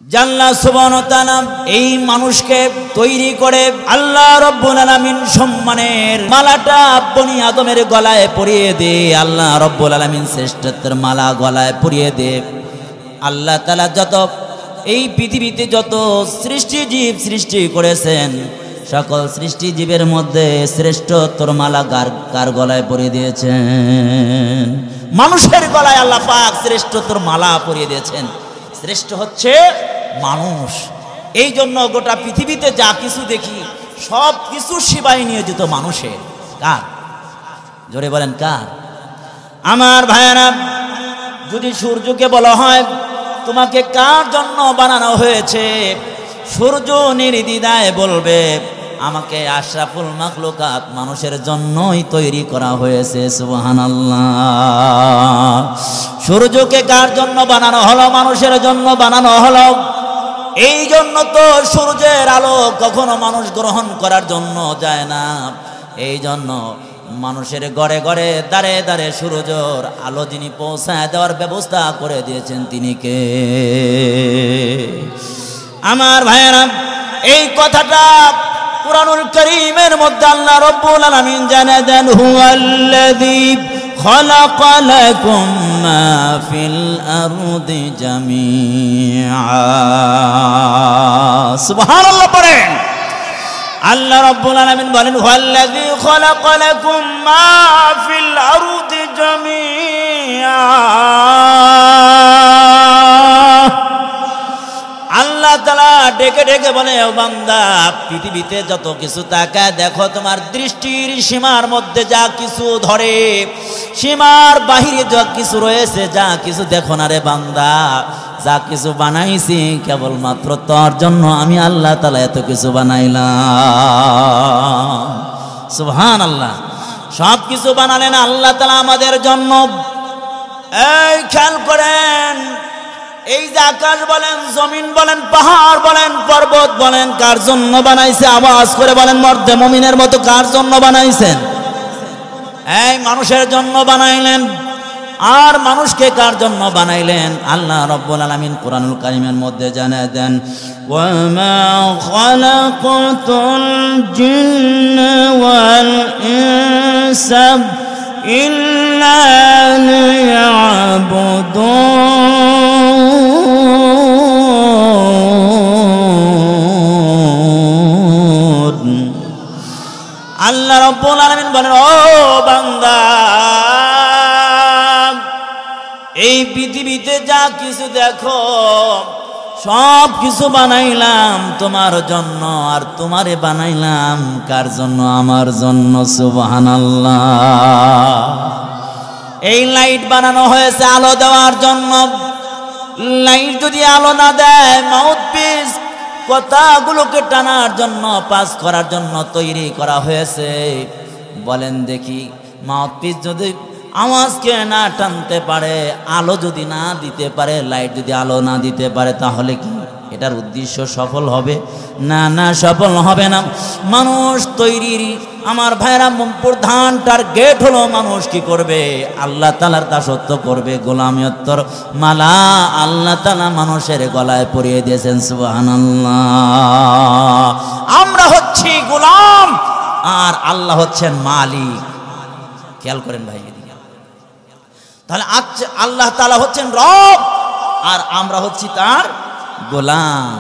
আল্লাহ সুবহানাহু ওয়া তাআলা এই মানুষকে তৈরি করে আল্লাহ রাব্বুল আলামিন সম্মানের মালাটা বনি আদমের গলায় পরিয়ে দেয়। আল্লাহ রাব্বুল আলামিন শ্রেষ্ঠত্বের মালা গলায় পরিয়ে দেয়। আল্লাহ তাআলা যত এই পৃথিবীতে যত সৃষ্টি জীব সৃষ্টি করেছেন, সকল সৃষ্টি জীবের মধ্যে শ্রেষ্ঠত্বর মালা কার গলায় পরিয়ে দিয়েছেন? মানুষের গলায় আল্লাহ পাক শ্রেষ্ঠত্বর মালা পরিয়ে দিয়েছেন। শ্রেষ্ঠ হচ্ছে মানুষ। এই জন্য গোটা পৃথিবীতে যা কিছু দেখি সব কিছু সেবায় নিয়োজিত মানুষের। কার? জোরে বলেন কার? আমার ভাইয়েরা, যদি সূর্যকে বলা হয় তোমাকে কার জন্য বানানো হয়েছে, সূর্য নির্দ্বিধায় বলবে আমাকে আশরাফুল মাখলুকাত মানুষের জন্যই তৈরি করা হয়েছে। সুবহানাল্লাহ। সূর্যকে কার জন্য বানানো হলো? মানুষের জন্য বানানো হলো। এই জন্য তো সূর্যের আলো কখনো মানুষ গ্রহণ করার জন্য যায় না। এই জন্য মানুষের ঘরে ঘরে দাঁড়ে দাঁড়ে সূর্যের আলো যিনি পৌঁছায় দেওয়ার ব্যবস্থা করে দিয়েছেন তিনি কে? আমার ভাইয়েরা, এই কথাটা কুরআনুল কারীমের মধ্যে আল্লাহ রাব্বুল আলামিন জানিয়ে দেন, হুয়াল্লাযী খালাকা লাকুম মা ফিল আরদি জামিআ। সুবহানাল্লাহ পড়েন। আল্লাহ রাব্বুল আলামিন বলেন, হুয়াল্লাযী খালাকা লাকুম মা ফিল আরদি জামিআ। আল্লাহ তাআলা ডেকে ডেকে বলে, ও বান্দা, পৃথিবীতে যত কিছু তাকায় দেখো, তোমার দৃষ্টির সীমার মধ্যে যা কিছু ধরে, সীমার বাহিরে যা কিছু রয়েছে, যা কিছু দেখো না রে বান্দা, যা কিছু বানাইছি কেবলমাত্র তোর জন্য আমি আল্লাহ তাআলা এত কিছু বানাইলাম। সুবহানাল্লাহ। সব কিছু বানালেন আল্লাহ তাআলা আমাদের জন্য। এই খেয়াল করেন, এই যে আকাশ বলেন, জমিন বলেন, পাহাড় বলেন, পর্বত বলেন, কার জন্য বানাইছে? আওয়াজ করে বলেন মর্দে মুমিনের মতো, কার জন্য বানাইছেন? এই মানুষের জন্য বানাইলেন। আর মানুষকে কার জন্য বানাইলেন? আল্লাহ রাব্বুল আলামিন কুরআনুল কারীমের মধ্যে জানিয়ে দেন, ওয়া মা খালাকাতুল জিন্না ওয়াল ইনসা ইল্লা লিয়াবুদুন। আল্লাহ রাব্বুল আলামিন বলেন, ও বান্দা, এই পৃথিবীতে যা কিছু দেখো সব কিছু বানাইলাম তোমার জন্য। আর তোমারে বানাইলাম কার জন্য? আমার জন্য। সুবহানাল্লাহ। এই লাইট বানানো হয়েছে আলো দেওয়ার জন্য। লাইট যদি আলো না দেয়, মাউথপিস কথাগুলোকে টানার জন্য, পাস করার জন্য তৈরি করা হয়েছে। বলেন দেখি, মাউথপিস যদি আওয়াজকে না টানতে পারে, আলো যদি না দিতে পারে, লাইট যদি আলো না দিতে পারে, তাহলে কি এটার উদ্দেশ্য সফল হবে? না, না, সফল হবে না। মানুষ তৈরির আমার ভাইরা প্রধান টার্গেট হলো মানুষ কি করবে? আল্লাহ তাআলার দাসত্ব করবে। গোলামিয়ত্বর মালা আল্লাহ তাআলা মানুষের গলায় পরিয়ে দিয়েছেন। সুবহানাল্লাহ। আমরা হচ্ছি গোলাম আর আল্লাহ হচ্ছেন মালিক। খেয়াল করেন ভাই, তাহলে আল্লাহ তাআলা হচ্ছেন রব আর আমরা হচ্ছি তার গোলাম।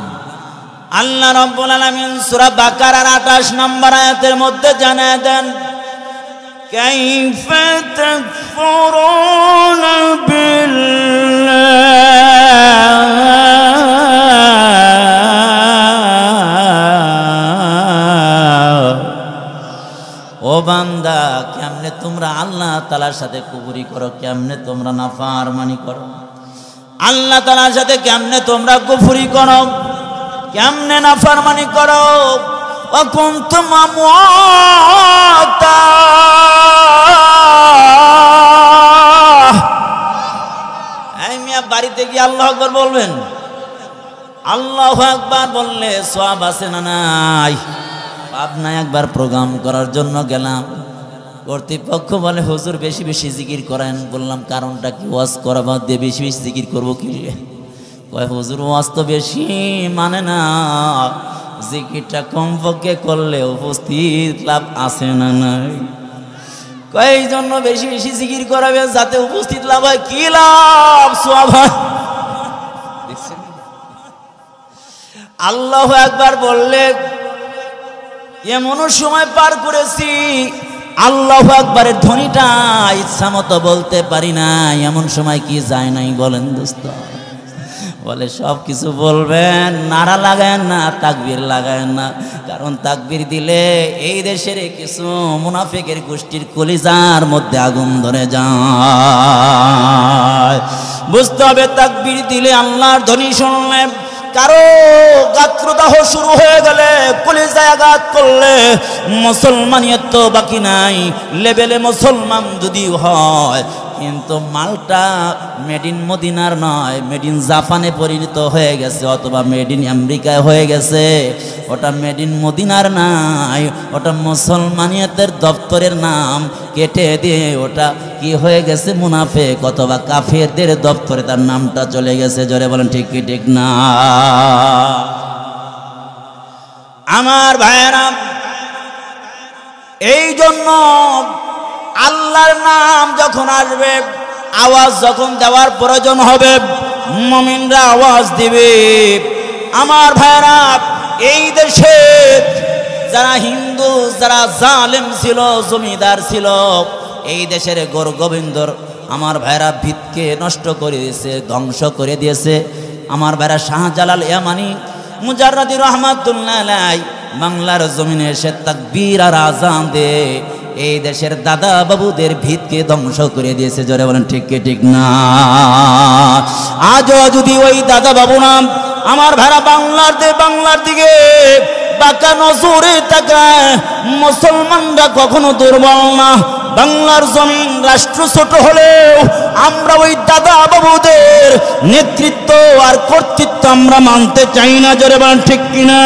আল্লাহ রাব্বুল আলামিন সূরা বাকারার 28 নম্বর আয়াতের মধ্যে জানিয়ে দেন, কাইফা তাকফুরুনা বিল্লাহ। ও বান্দা, কেমনে তোমরা আল্লাহ তাআলার সাথে কুফরি করো? কেমনে তোমরা নাফরমানি করো? আল্লাহ তাআলার সাথে কেমনে তোমরা কুফরি করো? কেমনে নাফরমানি করো? ওয়া কুনতুম আমওয়াতা। এই মিয়া, বাড়িতে গিয়ে আল্লাহু আকবার বলবেন। আল্লাহু আকবার বললে সওয়াব আছে না নাই? পাবনা একবার প্রোগ্রাম করার জন্য গেলাম, কর্তৃপক্ষ বলে হুজুর বেশি বেশি জিকির করেন। বললাম কারণটা কি? ওয়াজ করা বাদ দিয়ে বেশি বেশি জিকির করবো কি? কয় হুজুর ওয়াজ তো বেশি মানে না, জিকিরটা কমপক্ষে করলে উপস্থিত লাভ আছে না নাই? কয় এই জন্য বেশি বেশি জিকির করাবে যাতে উপস্থিত লাভ হয়। কি লাভ? সওয়াব হয়। আল্লাহু আকবার বললে এমনও সময় পার করেছি আল্লাহু আকবারের ধ্বনিটা ইচ্ছা মতো বলতে পারি না, এমন সময় কি যায় নাই বলেন দোস্ত? বলে সব কিছু বলবেন, নারা লাগায়েন না, তাকবীর লাগায়েন না, কারণ তাকবীর দিলে এই দেশের কিছু মুনাফিকের গোষ্ঠীর কলিজার মধ্যে আগুন ধরে যায়। বুঝতে হবে তাকবীর দিলে আল্লাহর ধ্বনি শুনলে, কারো গাত্রদাহ শুরু হয়ে গেলে, কলিজায় আঘাত করলে মুসলমানিয়ত তো বাকি নাই। লেভেলে মুসলমান যদি হয় কিন্তু মালটা মেড ইন মদিনার নয়, মেড ইন জাপানে পরিণত হয়ে গেছে, অথবা মেড ইন আমেরিকায় হয়ে গেছে, ওটা মেড ইন মদিনার নাই, ওটা মুসলমানিয়তের দপ্তরের নাম কেটে দিয়ে ওটা কি হয়ে গেছে, মুনাফিক অথবা কাফেরদের দপ্তরে তার নামটা চলে গেছে। জোরে বলেন ঠিক কি ঠিক না? আমার ভাইয়েরা, এই জন্য আল্লাহর নাম যখন আসবে, আওয়াজ যখন দেওয়ার প্রয়োজন হবে, মুমিনরা আওয়াজ দিবে। আমার ভাইরা, এই দেশে যারা হিন্দু, যারা জালেম ছিল, জমিদার ছিল, এই দেশের গৌর গোবিন্দর আমার ভাইরা ভিতকে নষ্ট করে দিয়েছে, ধ্বংস করে দিয়েছে। আমার ভাইরা শাহজালাল ইয়ামানি মুজাররদি রহমাতুল্লাহ আলাইহি বাংলার জমিনে এসে তাকবীর আর আযান দে এই দেশের দাদা বাবুদের ভিতকে ধ্বংস করে দিয়েছে। জোরে বলেন ঠিক কি ঠিক না? আজও যদি ওই দাদা বাবু নাম আমার ভাইরা বাংলার দিকে বাঁকা নজরে তাকায়, মুসলমানরা কখনো দুর্বল না। বাংলার জমিন রাষ্ট্র ছোট হলেও আমরা ওই দাদা বাবুদের নেতৃত্ব আর কর্তৃত্ব আমরা মানতে চাই না। জোরে বলেন ঠিক কিনা?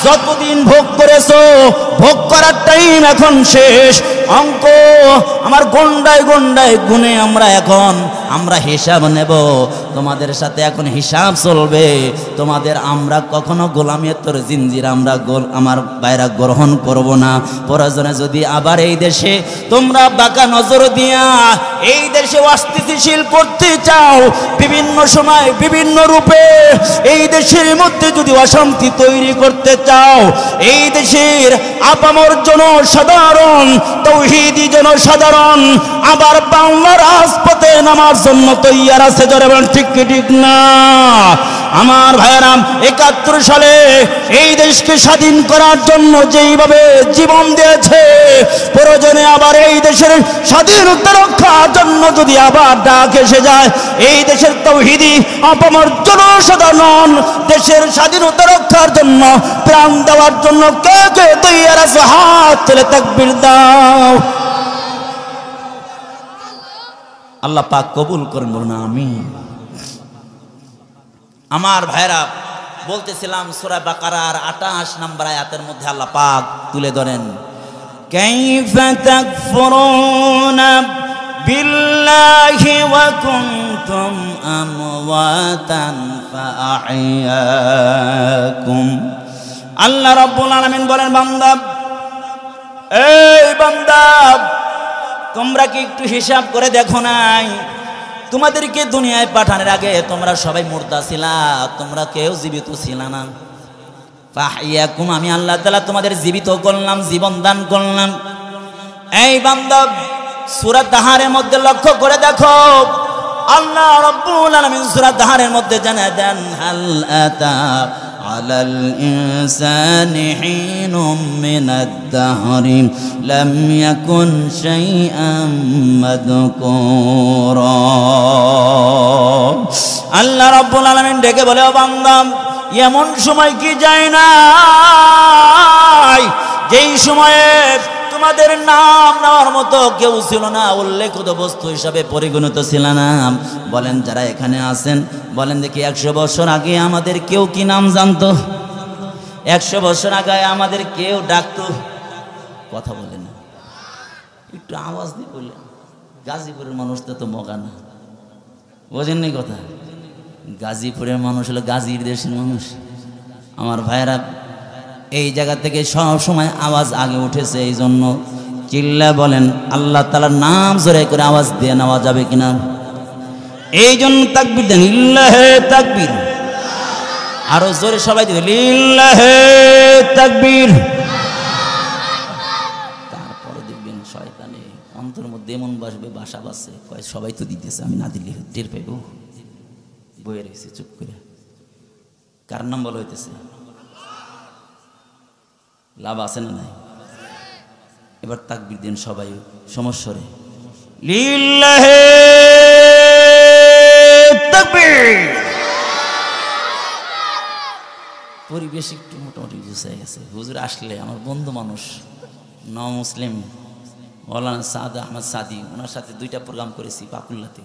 যতদিন ভোগ করেছো, ভোগ করার টাইম এখন শেষ। অঙ্ক আমার গন্ডায় গন্ডায় গুনে আমরা হিসাব নেব। তোমাদের সাথে এখন হিসাব চলবে। তোমাদের আমরা কখনো গোলামিয়তের জিনজির আমার বাইরা গ্রহণ করব না। প্রয়োজনে যদি আবার এই দেশে তোমরা বাঁকা নজর দিয়া এই দেশে অস্থিতিশীল করতে চাও, বিভিন্ন সময় বিভিন্ন রূপে এই দেশের মধ্যে যদি অশান্তি তৈরি করতে চাও, এই দেশের আপামর জনসাধারণ, তৌহিদি জনসাধারণ আবার বাংলার রাজপথে নামার জন্য তৈয়ার আছে। জোরে বলেন ঠিক কি ঠিক না? আমার ভাইয়েরা, ৭১ সালে এই দেশকে স্বাধীন করার জন্য যেইভাবে জীবন দিয়েছে, প্রয়োজনে আবার এই দেশের স্বাধীনতা রক্ষার জন্য যদি আবার ডাক এসে যায়, এই দেশের তৌহিদি আপামর জনসাধারণ দেশের স্বাধীনতা রক্ষার জন্য প্রাণ দেওয়ার জন্য কে কে তৈয়ার আছে? হাত তুলে তাকবীর দাও। আল্লাহ পাক কবুল করেন, বলুন আমিন। আমার ভাইরা, বলতেছিলাম সূরা বাকারার ২৮ নম্বর আয়াতের মধ্যে আল্লাহ পাক তুলে ধরেন, কাইফা তাকফুরুনা বিল্লাহি ওয়া কুনতুম আমওয়াতান ফাআহইয়াকুম। আল্লাহ রাব্বুল আলামিন বলেন, বান্দা, এই বান্দা, তোমরা কি একটু হিসাব করে দেখো নাই? তোমাদেরকে দুনিয়ায় পাঠানোর আগে তোমরা সবাই মুর্দা ছিলা, তোমরা কেউ জীবিত ছিল না। ফাহিয়াকুম, আমি আল্লাহ তাআলা তোমাদের জীবিত করলাম, জীবন দান করলাম। এই বান্দা, সূরা তাহারের মধ্যে লক্ষ্য করে দেখো, আল্লাহ রাব্বুল আলামিন সূরা তাহারের মধ্যে জানায় দেন, হাল আতা আলাল ইনসানি হিনুম মিনাদ দাহরি লাম ইয়াকুন শাইআম মাযকুরা। আল্লাহ রাব্বুল আলামিন ডেকে বলে, ও বান্দা, এমন সময় কি যায় না যেই সময়ে তোমাদের নাম নেওয়ার মতো কেউ ছিল না, উল্লেখিত বস্তু হিসাবে পরিগণিত ছিল না। বলেন যারা এখানে আছেন, বলেন দেখি ১০০ বছর আগে আমাদের কেউ কি নাম জানতো? ১০০ বছর আগে আমাদের কেউ ডাকতো? কথা বলেন, একটু আওয়াজ দিয়ে বললেন। গাজীপুরের মানুষটা তো মগা না, বোঝেননি কথা? গাজীপুরের মানুষ হলো গাজীর দেশের মানুষ। আমার ভাইরা এই জায়গা থেকে সব সময় আওয়াজ আগে উঠেছে, এই জন্য চিল্লা বলেন আল্লাহ তাআলার নাম জোরে করে আওয়াজ দিয়ে নেওয়া যাবে কিনা? এই জন্য তাকবীর দেন, লিল্লাহে তাকবীর। আরো জোরে সবাই দিবে লিল্লাহে তাকবীর। তারপরে দেখবেন শয়তানে অন্তর মধ্যে এমন বসবে, বাসা বাসে কয় সবাই তো দিতেছে, আমি না দিলে টের পাইব, বয়ে রয়েছে চুপ করে। কার নাম বলা হইতেছে? লাভ আছে না নাই? এবার তাকবীর দিন সবাই সমস্বরে, লিল্লাহে তাকবীর। পরিবেশ একটু মোটামুটি গুছাই গেছে। হুজুর আসলে আমার বন্ধু মানুষ, মুসলিম মৌলানা সাদ আহমদ সাদি, ওনার সাথে 2টা প্রোগ্রাম করেছি বাকুল্লাতে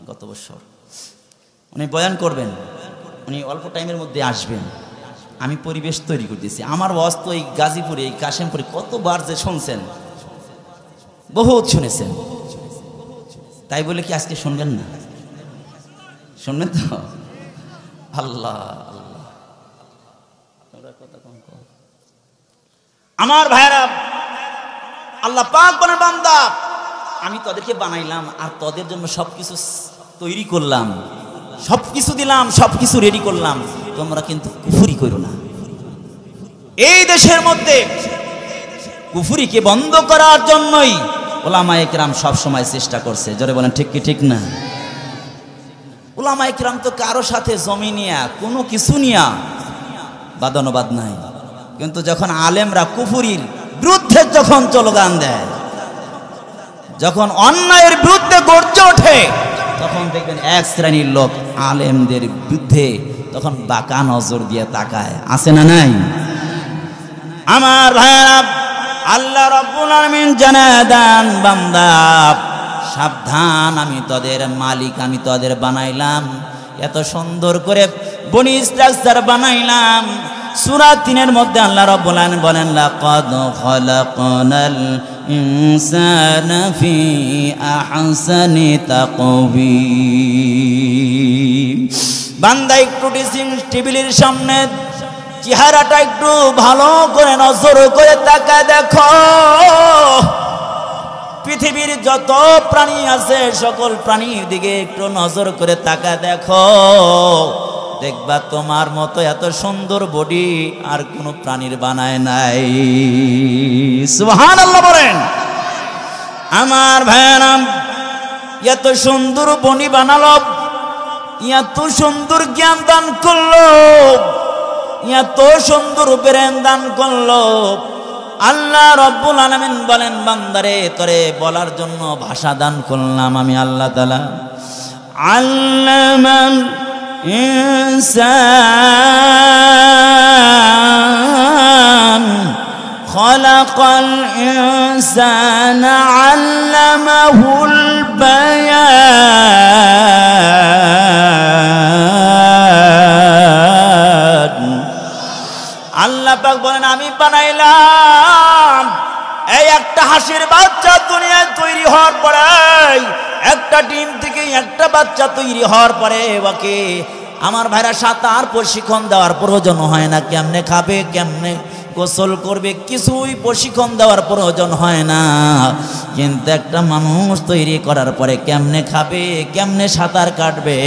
গত বছর। উনি বয়ান করবেন, উনি অল্প টাইমের মধ্যে আসবেন। আমি পরিবেশ তৈরি করতেছি। আমার ওয়াজ তো এই গাজীপুরে, এই কাশেমপুরে কতবার যে শুনছেন, বহুত শুনেছেন। তাই বলে কি আজকে শুনবেন না? শুনবেন তো? আল্লাহ আল্লাহ। আমার ভাইরা, আল্লাহ পাক বলেন বান্দা আমি তোদেরকে বানাইলাম আর তোদের জন্য সবকিছু তৈরি করলাম, সবকিছু দিলাম, সবকিছু রেডি করলাম, তোমরা কিন্তু কুফরি করো না। এই দেশের মধ্যে কুফরিকে বন্ধ করার জন্যই উলামায়ে কেরাম সব সময় চেষ্টা করছে। জোরে বলেন ঠিক কি ঠিক না? উলামায়ে কেরাম তো কারো সাথে জমি নিয়া কোনো কিছু নিয়া বাদানুবাদ নাই, কিন্তু যখন আলেমরা কুফরির বিরুদ্ধে যখন স্লোগান দেয়, যখন অন্যায়ের বিরুদ্ধে গর্জে ওঠে, তখন দেখবেন এক শ্রেণীর লোক আলেমদের বিরুদ্ধে তখন বাঁকা নজর দিয়ে তাকায়। আছে না নাই? আমার ভাইরা, আল্লাহ রাব্বুল আলামিন জানায় দেন বান্দা সাবধান, আমি তোদের মালিক, আমি তোদের বানাইলাম, এত সুন্দর করে বনি স্ট্রাকচার বানাইলাম। সূরা 3-এর মধ্যে আল্লাহ রাব্বুল আলামিন বলেন লাকাদ খালাকনাল ইনসানা ফি আহসানি তাকওয়িম। বান্দা একটু ড্রেসিং টেবিলের সামনে চেহারাটা একটু ভালো করে নজর করে তাকায় দেখো, পৃথিবীর যত প্রাণী আছে সকল প্রাণীর দিকে একটু নজর করে তাকায় দেখো, দেখবা তোমার মতো এত সুন্দর বডি আর কোন প্রাণীর বানায় নাই। সুবহানাল্লাহ বলেন। আমার ভাইরা, এত সুন্দর বডি বানালো, এত সুন্দর জ্ঞান দান করলো, এত সুন্দর ব্রেন দান করলো। আল্লাহ রাব্বুল আলামিন বলেন বান্দারে তোরে বলার জন্য ভাষা দান করলাম আমি আল্লাহ তাআলা। আল্লামাল ইনসান খালাকাল ইনসানা আল্লামাহুল বায়ান। আল্লাহ পাক বলেন আমি বানাইলাম। এই একটা হাসির বাচ্চা দুনিয়ায় তৈরি হওয়ার পরে, একটা ডিম থেকে একটা বাচ্চা তৈরি হওয়ার পরে ওকে আমার ভাইরা সাঁতার প্রশিক্ষণ দেওয়ার প্রয়োজন হয় না। কেমনে খাবে, কেমনে গোসল করবে, কিছুই প্রশিক্ষণ দেওয়ার প্রয়োজন হয় না। কিন্তু একটা মানুষ তৈরি করার পরে কেমনে খাবে, কেমনে সাঁতার কাটবে,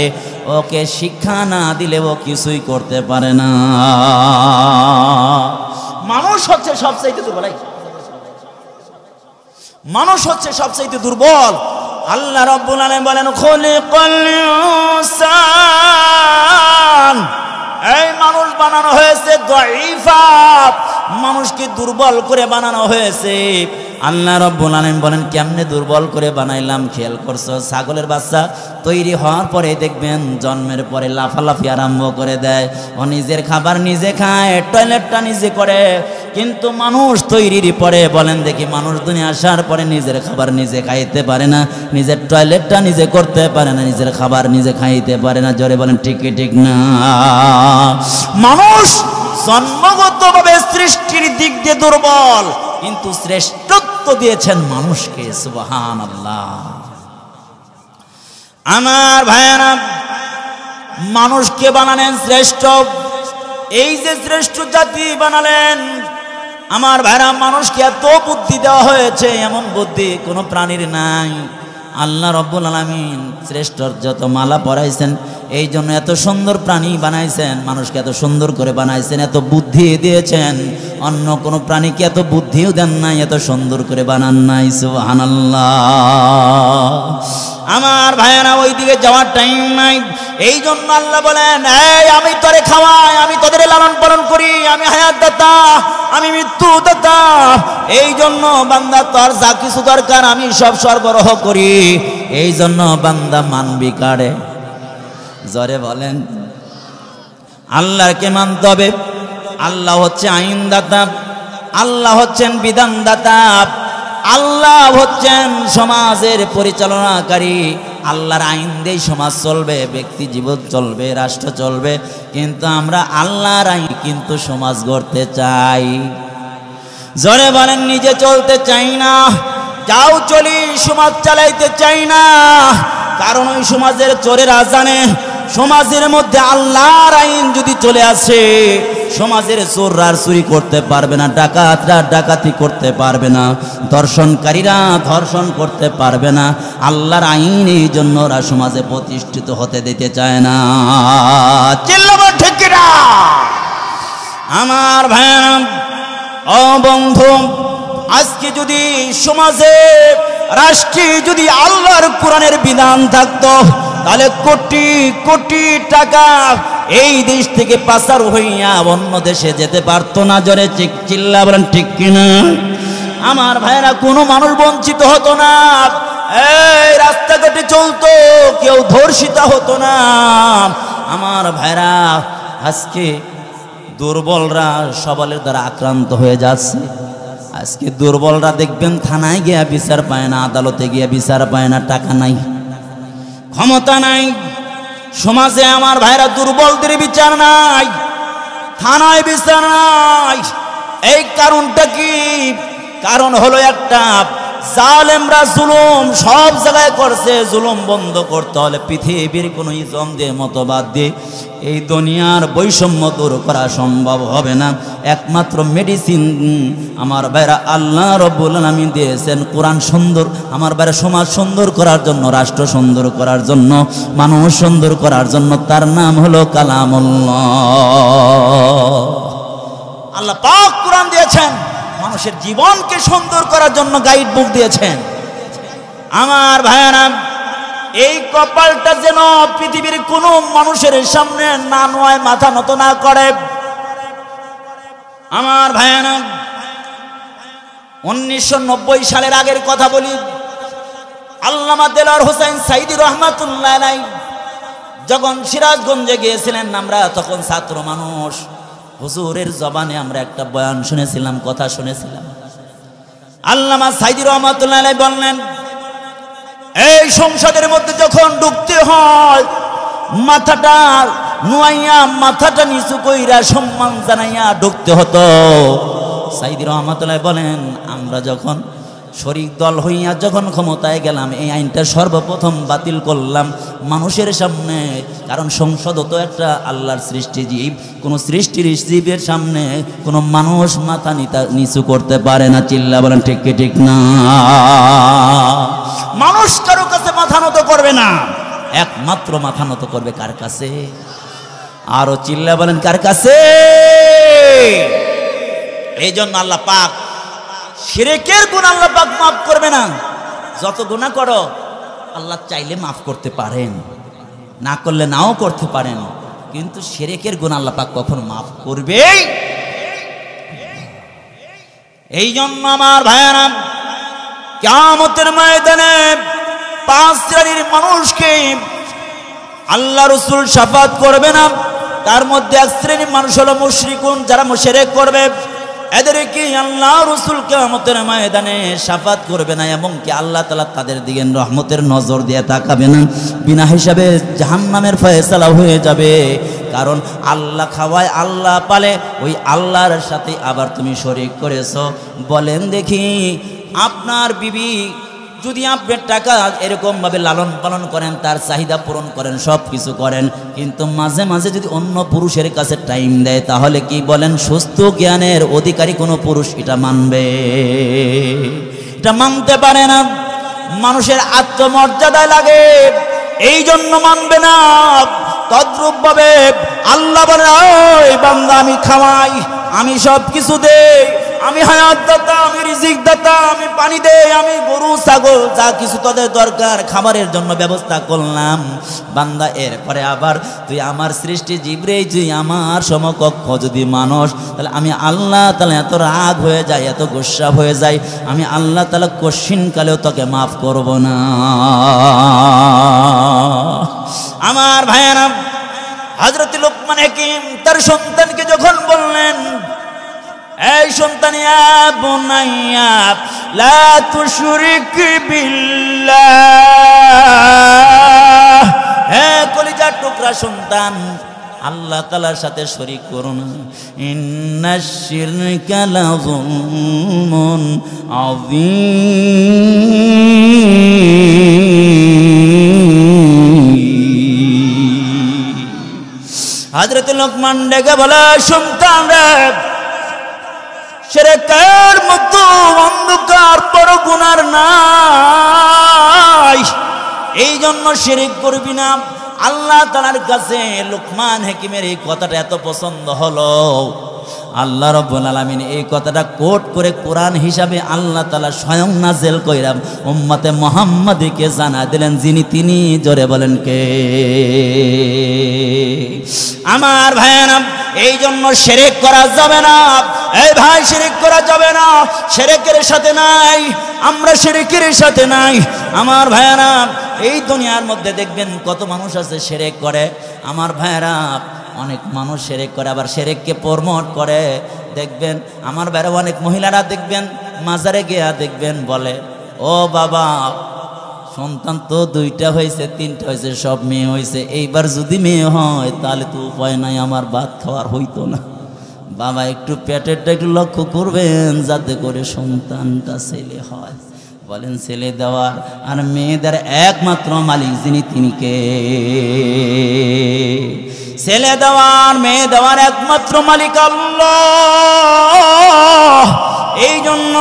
ওকে শিক্ষা না দিলে ও কিছুই করতে পারে না। মানুষ হচ্ছে সবচাইতে দুর্বল, মানুষ হচ্ছে সবচাইতে দুর্বল। আল্লাহ রাব্বুল আলামিন বলেন খলিকাল ইনসান, এই মানুষ বানানো হয়েছে দাঈফা, মানুষকে দুর্বল করে বানানো হয়েছে। আল্লাহ রাব্বুল আলামিন বলেন কেমনে দুর্বল করে বানাইলাম খেয়াল করছো? ছাগলের বাচ্চা তৈরি হওয়ার পরে দেখবেন জন্মের পরে লাফালাফি আরম্ভ করে দেয়, ও নিজের খাবার নিজে খায়, টয়লেটটা নিজে করে। কিন্তু মানুষ তৈরির পরে বলেন দেখি, মানুষ দুনিয়া আসার পরে নিজের খাবার নিজে খাইতে পারে না, নিজের টয়লেটটা নিজে করতে পারে না, নিজের খাবার নিজে খাইতে পারে না। জোরে বলেন ঠিক কি ঠিক না? মানুষ জন্মগতভাবে সৃষ্টির দিক দিয়ে দুর্বল, কিন্তু শ্রেষ্ঠত্ব দিয়েছেন মানুষকে। সুবহানাল্লাহ। আমার ভাইয়েরা, মানুষকে বানালেন শ্রেষ্ঠ। এই যে শ্রেষ্ঠ জাতি বানালেন, আমার ভাইরা মানুষকে এত বুদ্ধি দেওয়া হয়েছে, এমন বুদ্ধি কোনো প্রাণীর নাই। আল্লাহ রব্বুল আলামিন শ্রেষ্ঠর যত মালা পরাইছেন, এই জন্য এত সুন্দর প্রাণী বানাইছেন, মানুষকে এত সুন্দর করে বানাইছেন, এত বুদ্ধি দিয়েছেন। অন্য কোনো প্রাণীকে এত বুদ্ধিও দেন নাই, এত সুন্দর করে বানান নাই। সুবহানাল্লাহ। আমার ভাইয়েরা ওই দিকে যাওয়ার টাইম নাই। এই জন্য আল্লাহ বলেন, এই আমি তোরে খাওয়াই, আমি তোদের লালন পালন করি, আমি হায়াত দাতা, আমি মৃত্যু দাতা। এই জন্য বান্দা তোর যা কিছু দরকার আমি সব সরবরাহ করি। এই জন্য বান্দা মানবি কারে? জরে বলেন। আল্লাহকে মানতে হবে। আল্লাহ হচ্ছে আইনদাতা, আল্লাহ হচ্ছেন বিধানদাতা, আল্লাহ হচ্ছেন সমাজের পরিচালনাকারী। আল্লাহর আইন দিয়ে সমাজ চলবে, ব্যক্তি জীবন চলবে, রাষ্ট্র চলবে। কিন্তু আমরা আল্লাহর আইন কিন্তু সমাজ গড়তে চাই। জোরে বলেন, নিজে চলতে চাই না। যাও চলি, সমাজ চালাইতে চাই না। কারণ ওই সমাজের চোরের আজানে সমাজের মধ্যে আল্লাহর আইন যদি চলে আসে, সমাজের চোররা চুরি করতে পারবে না, ডাকাতরা ডাকাতি করতে পারবে না, ধর্ষণকারীরা ধর্ষণ করতে পারবে না। আল্লাহর আইন এই জন্য ওরা সমাজে প্রতিষ্ঠিত হতে দিতে চায় না। চিল্লাবো ঠিক কিনা? আমার ভাইরা ও বন্ধু, আজকে যদি সমাজে রাষ্ট্রে যদি আল্লাহর কোরআনের বিধান থাকতো, তাহলে কোটি কোটি টাকা এই দেশ থেকে পাচার হইয়া অন্য দেশে যেতে পারতো না। জোরে চিল্লা বলেন ঠিক কিনা? আমার ভাইরা কোনো মানুষ বঞ্চিত হতো না, এই রাস্তাঘাটে চলতো, কেউ ধর্ষিত হতো না। আমার ভাইরা আজকে দুর্বলরা সবলের দ্বারা আক্রান্ত হয়ে যাচ্ছে। আজকে দুর্বলরা দেখবেন থানায় গিয়া বিচার পায় না, আদালতে গিয়া বিচার পায় না, টাকা নাই, ক্ষমতা নাই। সমাজে আমার ভাইরা দুর্বলদের বিচার নাই, থানায় বিচার নাই। এই কারণটা কি? কারণ হলো একটা, জালেমরা জুলুম সব জায়গায় করছে। জুলুম বন্ধ করতে হলে পৃথিবীর কোনো ইজম দিয়ে মতবাদ দিয়ে এই দুনিয়ার বৈষম্য দূর করা সম্ভব হবে না। একমাত্র মেডিসিন আমার ভাইরা আল্লাহ রব্বুল আলামিন দিয়েছেন কোরআন। সুন্দর আমার ভাইরা সমাজ সুন্দর করার জন্য, রাষ্ট্র সুন্দর করার জন্য, মানুষ সুন্দর করার জন্য, তার নাম হলো কালামুল্লাহ। আল্লাহ পাক কোরআন দিয়েছেন, মানুষের জীবনকে সুন্দর করার জন্য গাইড বুক দিয়েছেন। আমার ভাইরা এই কপালটা যেন পৃথিবীর কোন মানুষের সামনে না নয়, মাথা নত না করে। আমার ভাইরা 1990 সালের আগের কথা বলি। আল্লামা দেলোয়ার হোসেন সাইদি রহমাতুল্লাহ আলাইহি যখন সিরাজগঞ্জে গিয়েছিলেন, আমরা তখন ছাত্র মানুষ, হুজুরের জবানে আমরা একটা বয়ান শুনেছিলাম, কথা শুনেছিলাম। আল্লামা সাইদি রহমাতুল্লাহ আলাইহি বললেন, এই সংসদের মধ্যে যখন ঢুকতে হয় মাথাটা নুয়াইয়া, মাথাটা নিচু কইরা সম্মান জানাইয়া ঢুকতে হতো। সাইদি রহমাতুল্লাহ বলেন, আমরা যখন শরিক দল হইয়া যখন ক্ষমতায় গেলাম, এই আইনটা সর্বপ্রথম বাতিল করলাম মানুষের সামনে। কারণ সংসদ তো একটা আল্লাহর সৃষ্টি জীব, কোন সৃষ্টির জীবের সামনে কোনো মানুষ মাথা নিচু করতে পারে না। চিল্লা বলেন ঠিক কি ঠিক না? মানুষ কারো কাছে মাথা নত করবে না, একমাত্র মাথা নত করবে কার কাছে? আরো চিল্লা বলেন কার কাছে? এই জন্য আল্লাহ পাক শিরকের গুনাহ আল্লাহ পাক মাফ করবে না। যত গুনাহ করো আল্লাহ চাইলে মাফ করতে পারেন, না করলে নাও করতে পারেন, কিন্তু শিরকের গুনাহ আল্লাহ পাক কখনো মাফ করবে। এই জন্য আমার ভাইয়েরা, কিয়ামতের ময়দানে 5 শ্রেণীর মানুষকে আল্লাহ রাসূল শাফাত করবে না। তার মধ্যে 1 শ্রেণীর মানুষ হলো মুশরিকুন, যারা মুশরিক করবে। এদেরকে আল্লাহ রাসূল কিয়ামতের ময়দানে শাফাত করবে না, এবং কি আল্লাহ তাআলা তাদের দিকে রহমতের নজর দিয়ে তাকাবে না। বিনা হিসাবে জাহান্নামের ফয়সালা হয়ে যাবে। কারণ আল্লাহ খাওয়ায়, আল্লাহ পালে, ওই আল্লাহর সাথে আবার তুমি শরীক করেছো। বলেন দেখি, আপনার বিবি যদি আপনি টাকা এরকম ভাবে লালন পালন করেন, তার চাহিদা পূরণ করেন, সব কিছু করেন, কিন্তু মাঝে মাঝে যদি অন্য পুরুষের কাছে টাইম দেয়, তাহলে কি বলেন সুস্থ জ্ঞানের অধিকারী কোনো পুরুষ এটা মানবে? এটা মানতে পারে না। মানুষের আত্মমর্যাদায় লাগে, এই জন্য মানবে না। তদ্রূপ ভাবে আল্লাহ বলে, ওই বান্দা আমি খাওয়াই, আমি সব কিছু দেই, আমি হায়াত দাতা, আমি রিজিক দাতা, আমি পানি দেই, আমি গরু ছাগল যা কিছু তাদের দরকার খাবারের জন্য ব্যবস্থা করলাম। বান্দা এরপরে আবার তুই আমার সৃষ্টি জীবরে, তুই আমার সমকক্ষ যদি মানুষ, তাহলে আমি আল্লাহ তাআলা এত রাগ হয়ে যায়, এত গোসা হয়ে যায়, আমি আল্লাহ তাআলা কশিনকালেও তোকে মাফ করব না। আমার ভাইয়েরা, হযরত লোকমান হাকিম তার সন্তানকে যখন বললেন, এই সন্তান, ইয়া বুনাইয়া লা তুশরিক বিল্লাহ, হে কলিজার টুকরা সন্তান, আল্লাহ তাআলার সাথে শরীক করো না। ইন্নাশ শিরকা লাযুলমুন আযীম। হযরত লোকমান ডেকে বলে, সন্তান রে, শিরকের মতো অন্ধকার বড় গুনার নাই, এই জন্য শিরক করবি না। আল্লাহ তাআলার কাছে লোকমান হাকিমের এই কথাটা এত পছন্দ হলো, আল্লাহ রাব্বুল আলামিন এই কথাটা কোট করে কোরআন হিসাবে আল্লাহ তাআলা স্বয়ং নাযিল কইরা উম্মতে মুহাম্মাদীকে জানা দিলেন, যিনি তিনি, জোরে বলেন কে? আমার ভাইয়েরা, এই জন্য শিরক করা যাবে না। এই ভাই, শিরক করা যাবে না, শিরকের সাথে নাই, আমরা শিরকের সাথে নাই। আমার ভাইয়েরা, এই দুনিয়ার মধ্যে দেখবেন কত মানুষ আছে শিরক করে। আমার ভাইয়েরা, অনেক মানুষ শিরক করে, আবার শিরককে প্রমোট করে। দেখবেন আমার ভাইয়েরা, অনেক মহিলারা দেখবেন মাজারে গিয়া দেখবেন বলে, ও বাবা, সন্তান তো 2টা হয়েছে, 3টা হয়েছে, সব মেয়ে হয়েছে, এইবার যদি মেয়ে হয় তাহলে তো উপায় নাই, আমার ভাত খাওয়ার হইতো না। বাবা, একটু পেটেরটা একটু লক্ষ্য করবেন যাতে করে সন্তানটা ছেলে হয়। বলেন, ছেলে দেওয়ার আর মেয়েদের একমাত্র মালিক যিনি, তিনি কে? ছেলে দেওয়ার মেয়ে দেওয়ার একমাত্র মালিক আল্লাহ। এই জন্য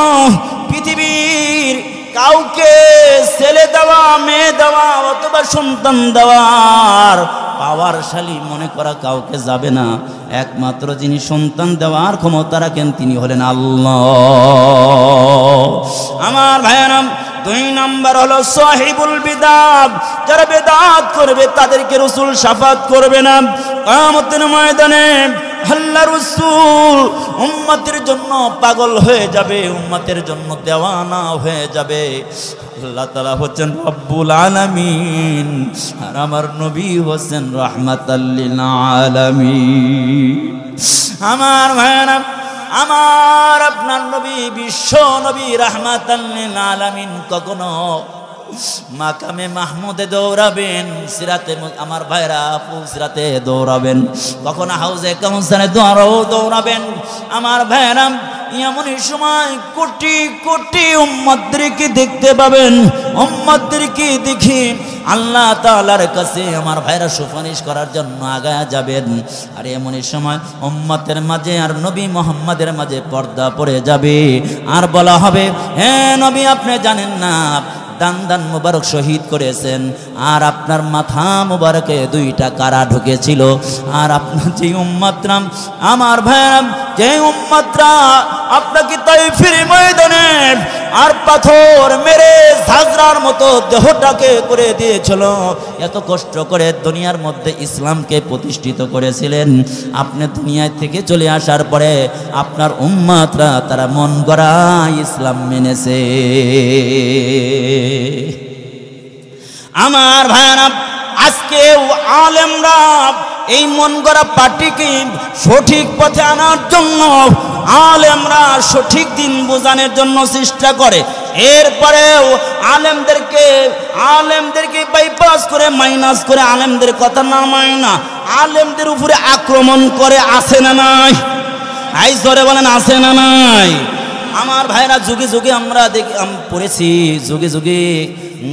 পৃথিবীর কাউকে ছেলে দেওয়া, মেয়ে দেওয়া অথবা সন্তান দেওয়ার পাওয়ারশালী মনে করা কাউকে যাবে না। একমাত্র যিনি সন্তান দেওয়ার ক্ষমতা রাখেন তিনি হলেন আল্লাহ। আমার ভাইয়েরা, 2 নাম্বার হলো সাহিবুল বিদাত। যারা বিদাত করবে তাদেরকে রাসূল শাফাত করবে না। কিয়ামতের ময়দানে আল্লাহ রাসূল উম্মতের জন্য পাগল হয়ে যাবে, উম্মতের জন্য দেওয়ানা হয়ে যাবে। আল্লাহ তাআলা হচ্ছেন রব্বুল আলামিন, আর আমার নবী হচ্ছেন রাহমাতাল লিল আলামিন। আমার ভাইয়েরা, আমার আপনার নবী, বিশ্ব নবী রাহমাতাল লিল আলামিন কখনো মাকামে মাহমুদে দৌড়াবেন, সিরাতে, আমার ভাইরা সিরাতে দৌড়াবেন, কখনো হাউজে কাউসারে দৌড়াবেন। আমার ভাইরা, এমনই সময় কোটি কোটি উম্মতদেরকে দেখতে পাবেন, উম্মতদেরকে দেখি আল্লাহ তাআলার কাছে আমার ভাইরা সুপারিশ করার জন্য আগায়া যাবেন। আর এমনই সময় উম্মতের মাঝে আর নবী মুহাম্মাদের মাঝে পর্দা পড়ে যাবে, আর বলা হবে, হ্যাঁ নবী, আপনি জানেন না দান মুবারক শহীদ করেছেন, আর আপনার মাথা মুবারকে 2টা কারা ঢুকেছিল। আর আপনার যে উম্মতরা, আমার ভাইরা, যে উম্মতরা আপনাকে তাইফের ময়দানে আর পাথর মেরে ঝাঁঝরার মতো দেহটাকে করে দিয়েছিল, এত কষ্ট করে দুনিয়ার মধ্যে ইসলামকে প্রতিষ্ঠিত করেছিলেন, আপনি দুনিয়া থেকে চলে আসার পরে আপনার উম্মতরা তারা মন গড়া ইসলাম মেনেছে। আমার ভাইরা, আজকে আলেমরা এই মন গড়া পার্টিকে সঠিক পথে আনার জন্য, আলেমরা সঠিক দিন বোঝানোর জন্য চেষ্টা করে। এরপরেও আলেমদেরকে বাইপাস করে, মাইনাস করে, আলেমদের কথা না মানে না, আলেমদের উপরে আক্রমণ করে। আছে না নাই? আই জোরে বলেন, আছে না নাই? আমার ভাইরা যুগে যুগে আমরা পড়েছি, যুগে যুগে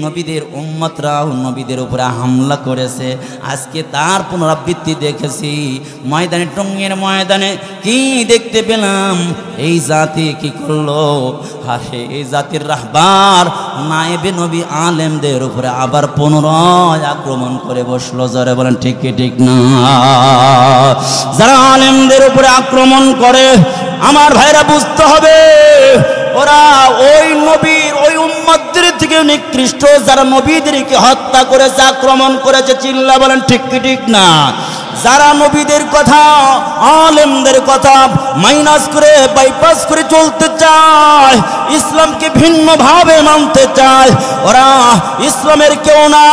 নবীদের উম্মতরাও নবীদের উপরে হামলা করেছে। আজকে তার পুনরাবৃত্তি দেখেছি ময়দানে, টঙ্গের ময়দানে কি দেখতে পেলাম, এই জাতি কি করলো, হাসে এই জাতির রাহবার নায়েবে নবী আলেমদের উপরে আবার পুনরায় আক্রমণ করে বসলো। যারা বলেন ঠিক কি ঠিক না? যারা আলেমদের উপরে আক্রমণ করে আমার ভাইরা বুঝতে হবে ওরা ওই নবীর ওই উম্মতদের থেকে নিকৃষ্ট, যারা নবীদেরকে হত্যা করেছে, আক্রমণ করেছে। চিল্লা বলেন ঠিক কি ঠিক না? যারা নবীদের কথা আলেমদের কথা মাইনাস করে বাইপাস করে চলতে চায়, ইসলামকে ভিন্নভাবে মানতে চায়, ওরা ইসলামের কেউ না,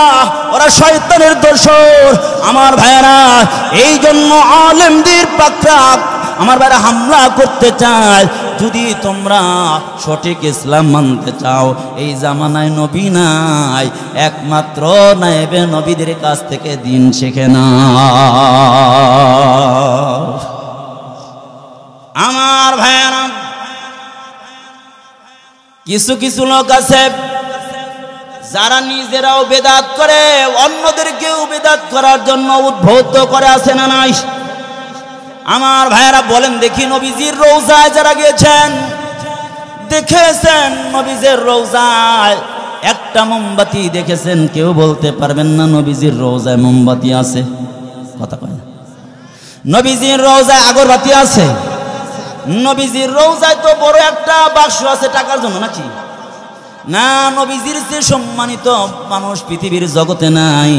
ওরা শয়তানের দোসর। আমার ভাইয়েরা এই জন্য আলেমদের পাকড়া আমার ভাইরা হামলা করতে চায়। যদি তোমরা সঠিক ইসলাম মানতে চাও, এই জামানায় নবী নাই, একমাত্র নায়েবে নবীদের কাছ থেকে দিন শিখে না। আমার ভাইরা কিছু কিছু লোক আছে যারা নিজেরাও বেদাত করে, অন্যদেরকেও বেদাত করার জন্য উদ্বুদ্ধ করে, আছে না নাই? আমার ভাইয়েরা বলেন দেখি, নবীজির রওজায় যারা গিয়েছেন দেখেছেন, নবীজির রওজায় একটা মোমবাতি দেখেছেন? কেউ বলতে পারবেন না নবীজির রওজায় মোমবাতি আছে? কথা কয় না। নবীজির রওজায় আগরবাতি আছে? নবীজির রওজায় তো বড় একটা বাক্স আছে টাকার জন্য, নাকি? না, নবীজির যে সম্মানিত মানুষ পৃথিবীর জগতে নাই,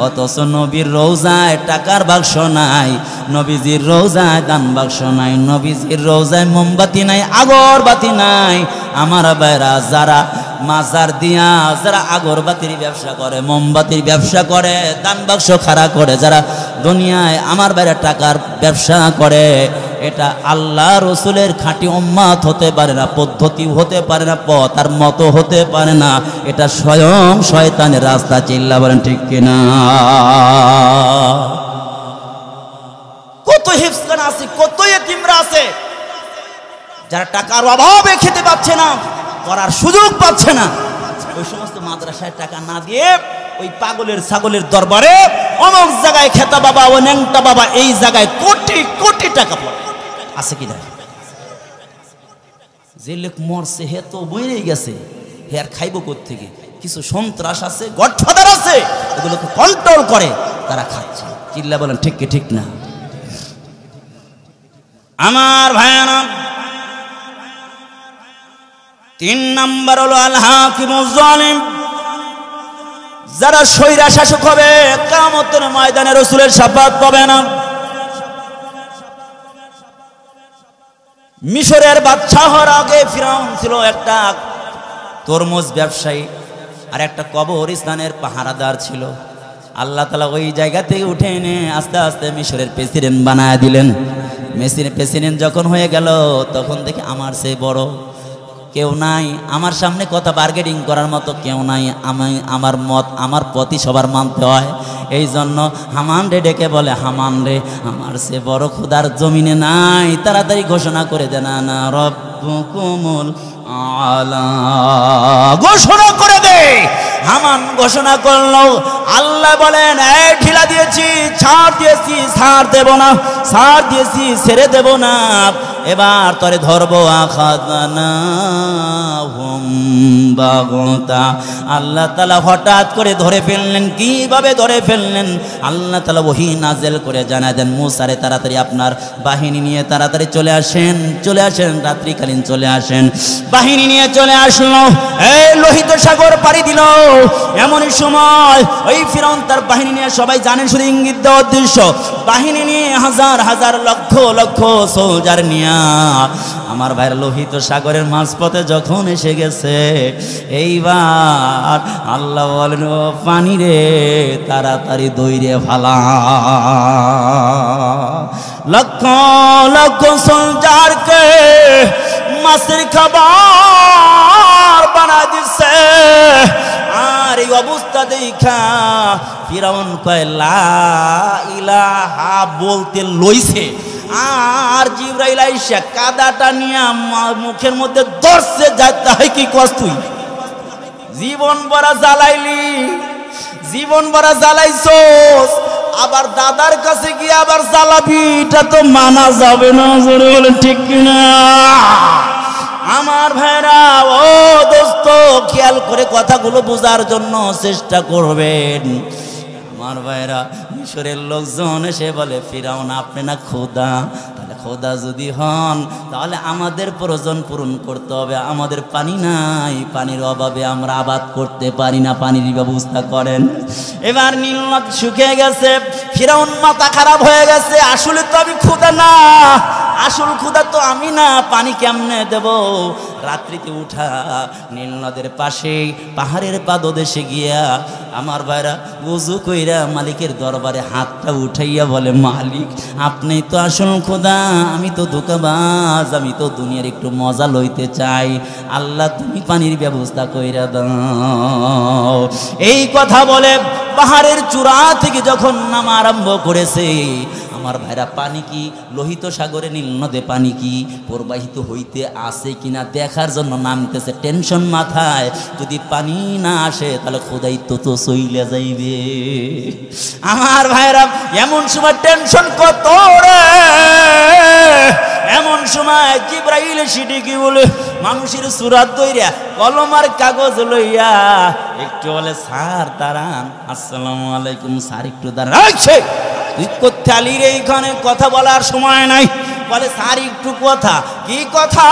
অথচ নবীর রওজায় টাকার বাক্স নাই, নবীজির রওজায় দান বাক্স নাই, নবীজির রওজায় মোমবাতি নাই, আগরবাতি নাই। আমার ভাইরা যারা মাজার দিয়া যারা আগরবাতির ব্যবসা করে, মোমবাতির ব্যবসা করে, দান বাক্স খাড়া করে, যারা দুনিয়ায় আমার ভাইরা টাকার ব্যবসা করে, এটা আল্লাহ রসুলের খাঁটি উম্মত হতে পারে না, পদ্ধতি হতে পারে না, পথ আর মতো হতে পারে না। এটা স্বয়ং শয়তানের রাস্তা। চিল্লা বলেন ঠিক কিনা? কত হিফজখানা আছে, কত এতিমরা আছে যারা টাকার অভাবে খেতে পাচ্ছে না, করার সুযোগ পাচ্ছে না। ওই সমস্ত মাদ্রাসায় টাকা না দিয়ে ওই পাগলের ছাগলের দরবারে অমুক জায়গায় খেতা বাবা, ও ন্যাংটা বাবা, এই জায়গায় কোটি কোটি টাকা পড়ে আছে কিনা? যে লোক মরছে হে তো বইরে গেছে, হে আর খাইব কোত্থেকে? কিছু সন্ত্রাস আছে, গডফাদার আছে, এগুলোকে কন্ট্রোল করে, তারা খাচ্ছে। চিল্লা বলেন ঠিক কি ঠিক না? আমার ভাইয়ানা, 3 নাম্বার হলো আল হাকিমুজ জালিম। যারা স্বৈরা শাসক হবে কিয়ামতের ময়দানে রাসূলের শাফাআত পাবে না। মিশরের বাদশাহ হওয়ার আগে ফিরাউন ছিল একটা তরমুজ ব্যবসায়ী আর একটা কবরস্থানের পাহারাদার ছিল। আল্লাহ তাআলা ওই জায়গা থেকে উঠে এনে আস্তে আস্তে মিশরের প্রেসিডেন্ট বানায় দিলেন। প্রেসিডেন্ট যখন হয়ে গেল তখন দেখি আমার চেয়ে বড় কেউ নাই, আমার সামনে কথা বার্গেনিং করার মতো কেউ নাই, আমার মত আমার পথই সবার মানতে হয়। এই জন্য হামান রে ডেকে বলে, হামান রে আমার সে বড় খোদার জমিনে নাই, তাড়াতাড়ি ঘোষণা করে দেন না রব্বুকুমুল আলা, ঘোষণা করে দে। হামান ঘোষণা করলো, আল্লাহ বলেন এই ঢিলা দিয়েছি, ছাড় দিয়েছি, ছাড় দেব না, ছাড় দিয়েছি, ছেড়ে দেব না, এবার তরে ধরবো। আখাযনাহুম বাগতা, আল্লাহ তাআলা হঠাৎ করে ধরে ফেললেন। কিভাবে ধরে ফেললেন? আল্লাহ তাআলা ওহী নাযিল করে জানায় দেন, মুসা রে তাড়াতাড়ি আপনার বাহিনী নিয়ে তাড়াতাড়ি চলে আসেন, চলে আসেন, রাত্রিকালীন চলে আসেন। বাহিনী নিয়ে চলে আসলো, এই লোহিত সাগর পাড়ি দিল। এমনই সময় ওই ফিরআউন তার বাহিনী নিয়ে, সবাই জানেন শুধু ইঙ্গিত দেওয়ার উদ্দেশ্য, বাহিনী নিয়ে হাজার হাজার লক্ষ লক্ষ সোলজার নিয়ে আমার ভাইয়ের লোহিত সাগরের মাঝপথে যখন এসে গেছে, এইবার আল্লাহ বলেন ও পানি রে তাড়াতাড়ি দইরে ফালা। লক্ষ লক্ষ সোলজারকে মাছের খাবার বানা দিচ্ছে। আর এই অবস্থা দেখা ফিরাউন কয় লা ইলাহা বলতে লইছে, আর জিবরাইল আইসা কাদাটা নিয়ে মুখের মধ্যে ধরছে, যাইতে হয় কি কষ্ট, তুই জীবন ভরা জ্বালাইলি, জীবন ভরা জ্বালাইছস, আবার দাদার কাছে গিয়ে আবার জ্বালাবি, এটা তো মানা যাবে না। জোরে বলেন ঠিক কিনা? আমার ভাইরা, ও দোস্ত, খেয়াল করে কথাগুলো বোঝার জন্য চেষ্টা করবেন। আমার ভাইরা, মিশরের লোকজন এসে বলে, ফিরাউন আপনি না খোদা? তাহলে খোদা যদি হন তাহলে আমাদের প্রয়োজন পূরণ করতে হবে, আমাদের পানি নাই, পানির অভাবে আমরা আবাদ করতে পারি না, পানির ব্যবস্থা করেন। এবার নীল নদ শুকিয়ে গেছে, ফিরাউন মাথা খারাপ হয়ে গেছে, আসলে তো আমি খোদা না, আসল খোদা তো আমি না, পানি কেমনে দেব? রাত্রিতে উঠা নীল নদের পাশে পাহাড়ের পাদদেশে গিয়া আমার ভাইরা ওযু কইরা মালিকের দরবারে হাতটা উঠাইয়া বলে, মালিক আপনি তো আসল খোদা, আমি তো ধোঁকাবাজ, আমি তো দুনিয়ার একটু মজা লইতে চাই, আল্লাহ তুমি পানির ব্যবস্থা কইরা দাও। এই কথা বলে পাহাড়ের চূড়া থেকে যখন নামা আরম্ভ করেছে, আমার ভাইরা পানি কি লোহিত সাগরে নীল নদে পানি কি প্রবাহিত হইতে আসে কিনা দেখার জন্য নামতেছে, টেনশন মাথায়, যদি পানি না আসে তাহলে খোদাই তো চইলে যাইবে। আমার ভাইরা এমন সময় টেনশন কত রে, এমন সময় জিবরাইল সিটি কি বলে মানুষের সুরাত দইরা কলম আর কাগজ লইয়া একটু বলে, স্যার দাঁড়ান, আসসালামু আলাইকুম স্যার একটু দাঁড়ান। তুই করতে আলি রে, এইখানে কথা বলার সময় নাই। বলে, স্যার একটু কথা। কি কথা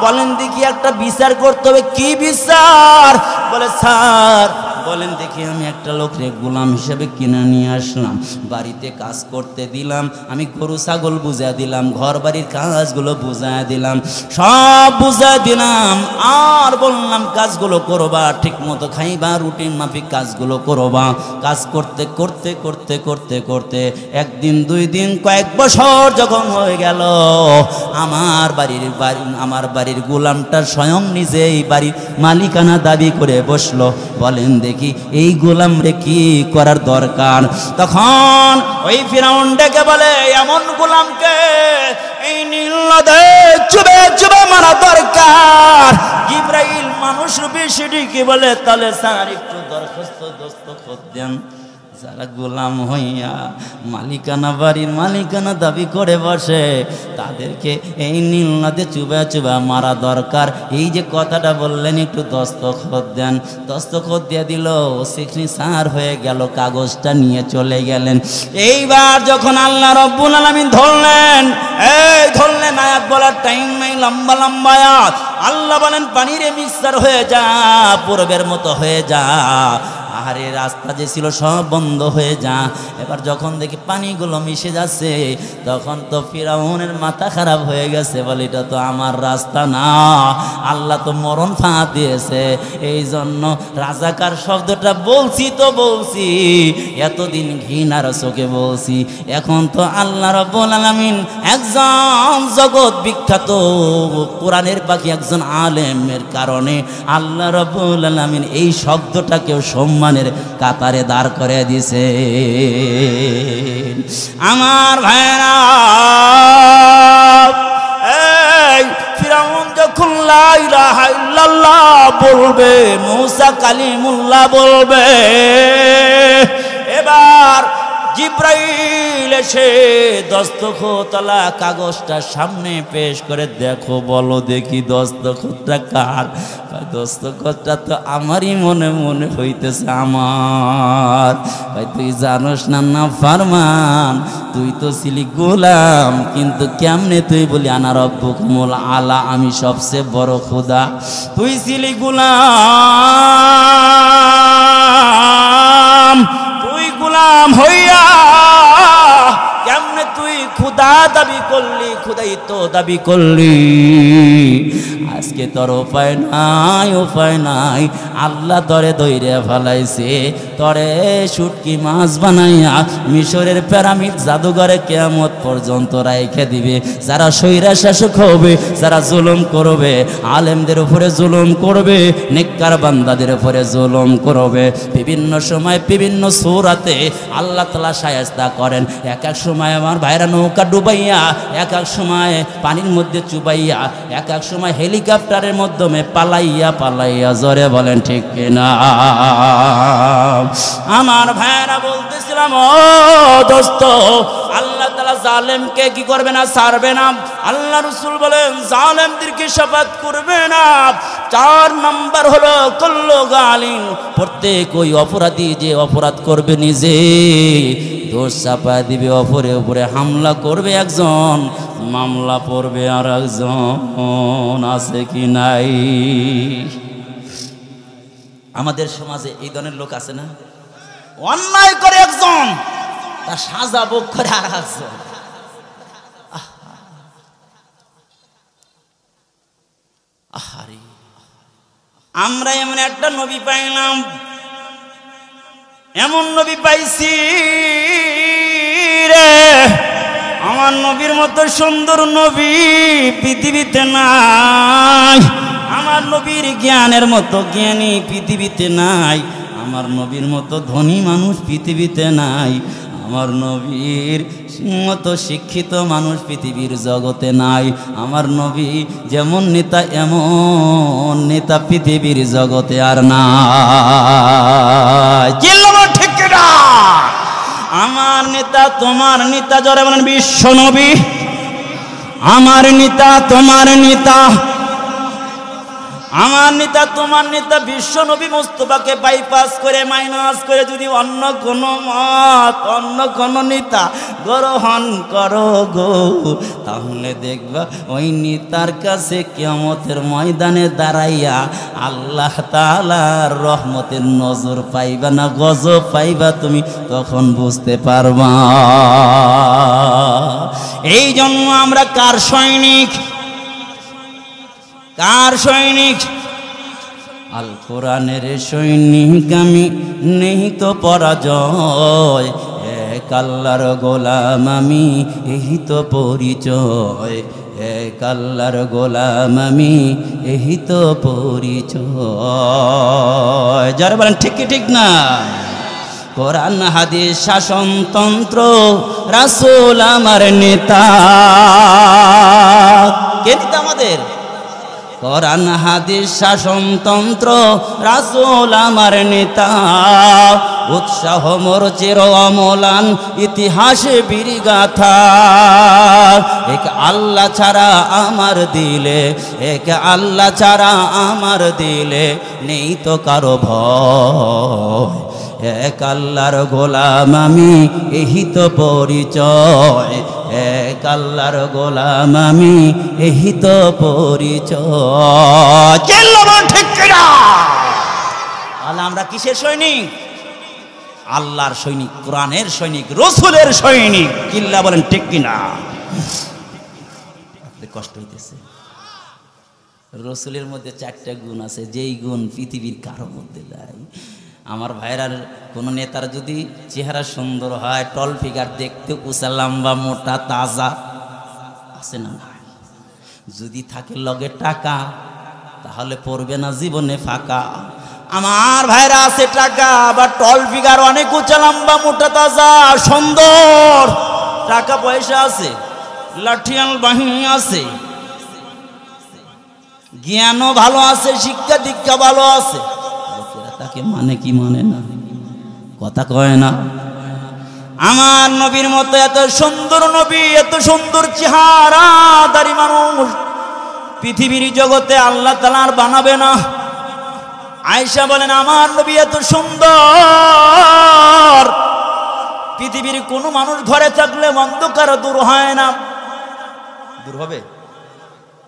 বলেন দেখি, একটা বিচার করতে হবে। কি বিচার? বলে, স্যার বলেন দেখি, আমি একটা লোকরে গোলাম হিসেবে কিনে নিয়ে আসলাম, বাড়িতে কাজ করতে দিলাম, আমি গরু ছাগল বুঝা দিলাম, ঘর বাড়ির কাজগুলো বুঝা দিলাম, সব বুঝা দিলাম, আর বললাম কাজগুলো করবা, ঠিক মতো খাইবা, রুটিন মাফিক কাজগুলো করবা। কাজ করতে করতে করতে করতে করতে একদিন, দুই দিন, কয়েক বছর যখন হয়ে গেল, আমার বাড়ির গোলামটা স্বয়ং নিজেই বাড়ির মালিকানা দাবি করে বসলো। বলেন দেখি এই গোলাম রে কি করার দরকার? তখন ওই ফিরাউন ডেকে বলে, এমন গোলামকে এই নীল নদে চুবে চুবে মারা দরকার। জিবরাইল মানুষ রূপে সেটিকে বলে, তাহলে স্যার একটু দরখাস্ত দস্তখত দেন। যারা গোলাম হইয়া মালিকানা বাড়ির মালিকানা দাবি করে বসে, তাদেরকে এই নীল নদে চুবা চুবা মারা দরকার। এই যে কথাটা বললেন, একটু দস্তখত দেন। দস্তখত দিয়ে দিল, সিগনেচার হয়ে গেল, কাগজটা নিয়ে চলে গেলেন। এইবার যখন আল্লাহ রব্বুল আলামিন ধরলেন, এই ধরলেন, আয়াত বলার টাইম নাই, লম্বা লম্বা আয়াত। আল্লাহ বলেন, পানিরে মিক্সার হয়ে যা, পূর্বের মতো হয়ে যা, আহারে রাস্তা যে ছিল সব বন্ধ হয়ে যা। এবার যখন দেখি পানিগুলো মিশে যাচ্ছে, তখন তো ফিরাউনের মাথা খারাপ হয়ে গেছে, বলে এটা তো আমার রাস্তা না, আল্লাহ তো মরণ ফাঁদ দিয়েছে। এই জন্য রাজাকার শব্দটা বলছি তো বলছি, এতদিন ঘৃণার চোখে বলছি, এখন তো আল্লাহ রাব্বুল আলামিন একজন জগৎ বিখ্যাত কোরআনের পাখি একজন আলেমের কারণে আল্লাহ রাব্বুল আলামিন এই শব্দটাকেও সম্মানের কাতারে দাঁড় করে দিছে। আমার ভাইরা, এই ফিরাউন যখন লা ইলাহা ইল্লাল্লাহ বলবে, মূসা কালিমুল্লাহ বলবে, এবার জিবরাইল এসে দস্তখতওয়ালা কাগজটা সামনে পেশ করে, দেখো বলো দেখি দস্তখতটা কার? দস্তখতটা তো আমারই মনে মনে হইতেছে আমার। ভাই তুই জানোস না, না ফারমান, তুই তো ছিলি গোলাম, কিন্তু কেমনে তুই বলি আনা রব্বুকুমুল আলা, আমি সবচেয়ে বড় খোদা। তুই ছিলি গোলাম, তুই গোলাম হইয়া কেমনে তুই খুদা দাবি করলি, খুদাই তো দাবি করলি। আজকে তোর উপায় নাই, উপায় নাই, আল্লাহ তরে দইরে ফেলাইছে, তরে শুটকি মাছ বানাইয়া মিশরের পিরামিড জাদুঘরে কিয়ামত পর্যন্ত রাইখে দিবে। যারা সৈরা শাসক হবে, যারা জুলুম করবে, আলেমদের উপরে জুলুম করবে, নেককার বান্দাদের উপরে জুলুম করবে, বিভিন্ন সময় বিভিন্ন সূরাতে আল্লাহ তাআলা শায়েস্তা করেন। এক এক সময় আমার ভাইরা নৌকা ডুবাইয়া, এক এক সময় পানির মধ্যে চুবাইয়া, এক এক সময় হেলিকপ্টারের মাধ্যমে পালাইয়া পালাইয়া, জোরে বলেন ঠিক কিনা। আমার ভাইরা বলতেছিলাম, ও দোস্ত, আল্লাহ তাআলা জালেমকে কি করবে না? ছাড়বে না। আল্লাহ রাসূল বলেন জালেমদেরকে শাফাত করবে না। 4 নাম্বার হলো কুল্লু গালিন, প্রত্যেক ওই অপরাধী যে অপরাধ করবে নিজে দোষ চাপা দিবে, অপরের উপরে হামলা করবে একজন, মামলা পড়বে আর একজন। আছে কি নাই? আমাদের সমাজে এই ধরনের লোক আছে না? অন্যায় করে একজন, তার সাজা ভোগ করে আর একজন। আহারে, আমরা এমন একটা নবী পাইলাম, এমন নবী পাইছি রে, আমার নবীর মতো সুন্দর নবী পৃথিবীতে নাই, আমার নবীর জ্ঞানের মতো জ্ঞানী পৃথিবীতে নাই, আমার নবীর মতো ধনী মানুষ পৃথিবীতে নাই, আমার নবীর মতো শিক্ষিত মানুষ পৃথিবীর জগতে নাই, আমার নবী যেমন নেতা এমন নেতা পৃথিবীর জগতে আর নাই। ঠিক না? আমার নেতা তোমার নেতা, জোরে বলেন বিশ্ব নবী। আমার নেতা তোমার নেতা, আমার নেতা তোমার নেতা বিশ্ব নবী মুস্তাফাকে বাইপাস করে মাইনাস করে যদি অন্য কোনো মত, অন্য কোনো নেতা গ্রহণ করো গো, তাহলে দেখবা ওই নেতার কাছে কিয়ামতের ময়দানে দাঁড়াইয়া আল্লাহ তাআলার রহমতের নজর পাইবা না গজব পাইবা, তুমি তখন বুঝতে পারবা। এই জন্য আমরা কার সৈনিক? কার সৈনিক? আল কোরআনের সৈনিক আমি, নেই তো পরাজয়, এক আল্লাহর গোলাম আমি, এই তো পরিচয়, এক আল্লাহর গোলাম আমি, এই তো পরিচয়। যারা বলেন ঠিক কি ঠিক না? কোরআন হাদিস শাসনতন্ত্র, রাসূল আমার নেতা। কে নেতা আমাদের? কোরআন হাদিস শাসনতন্ত্র, রাসূল আমার নেতা। উৎসাহ মোর চির অমলান, ইতিহাসে বীরগাথা। এক আল্লাহ ছাড়া আমার দিলে, এক আল্লাহ ছাড়া আমার দিলে নেই তো কারো ভয়, এক আল্লাহর গোলাম আমি, এই তো পরিচয়, এক আল্লাহর গোলাম আমি, এই তো পরিচয়। ঠিক কিনা? আল্লাহ আমরা কিসের সৈনিক? আল্লাহর সৈনিক, কোরআনের সৈনিক, রাসূলের সৈনিক। কিল্লা বলেন ঠিক কিনা? কষ্ট হইতেছে। রাসূলের মধ্যে 4টা গুণ আছে, যেই গুণ পৃথিবীর কারোর মধ্যে নাই। আমার ভাইরার কোন নেতার যদি চেহারা সুন্দর হয়, টল ফিগার, দেখতে উঁচা লম্বা মোটা তাজা, আছে না? যদি থাকে লগে টাকা, তাহলে পড়বে না জীবনে ফাঁকা। আমার ভাইরা আছে টাকা, বা টল ফিগার, অনেক উঁচা লম্বা মোটা তাজা সুন্দর, টাকা পয়সা আছে, লাঠিয়াল বাহিনী আছে, জ্ঞানও ভালো আছে, শিক্ষা দীক্ষা ভালো আছে, তাকে মানে কি মানে না? কথা কয় না। আমার নবীর মতো এত সুন্দর নবী, এত সুন্দর চেহারাদারি মানুষ পৃথিবীর জগতে আল্লাহ তাআলা আর বানাবে না। আয়েশা বলেন আমার নবী এত সুন্দর, পৃথিবীর কোনো মানুষ ঘরে থাকলে অন্ধকার দূর হয় না। দূর হবে?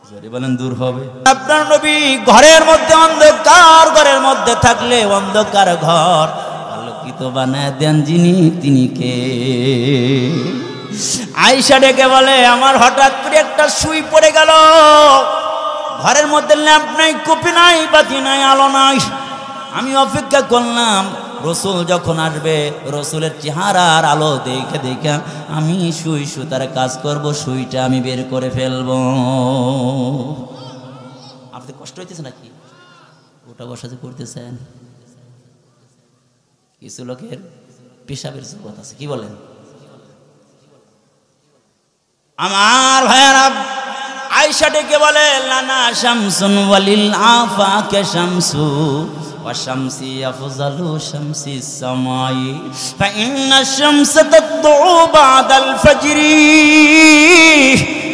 জোরে বলেন দূর হবে। আপনার নবী ঘরের মধ্যে অন্ধকার, ঘরের মধ্যে থাকলে অন্ধকার ঘর আলোকিত বানায় দেন যিনি, তিনি কে? আয়েশা ডেকে বলে আমার হঠাৎ করে একটা সুই পড়ে গেল, ঘরের মধ্যে ল্যাম্প নাই, কপি নাই, বাতি নাই, আলো নাই। আমি অপেক্ষা করলাম রসুল যখন আসবে, রসুলের চেহারার আলো দেখে দেখে আমি সুই সুতার কাজ করব, সুইটা আমি বের করে ফেলব। আপনাদের কষ্ট হইতেছে নাকি? ওটা বসা যে করতেছেন, কিছু লোকের পেশাবের জগৎ আছে, কি বলেন? আমার ভাইয়েরা, আয়েশা ডেকে বলে লানা শামসুন ওয়ালিল আফাকে শামসু ওয়া শামসি আফজালু শামসি সামাই ফাইন্না শামসা তাতলু বাদাল ফাজরি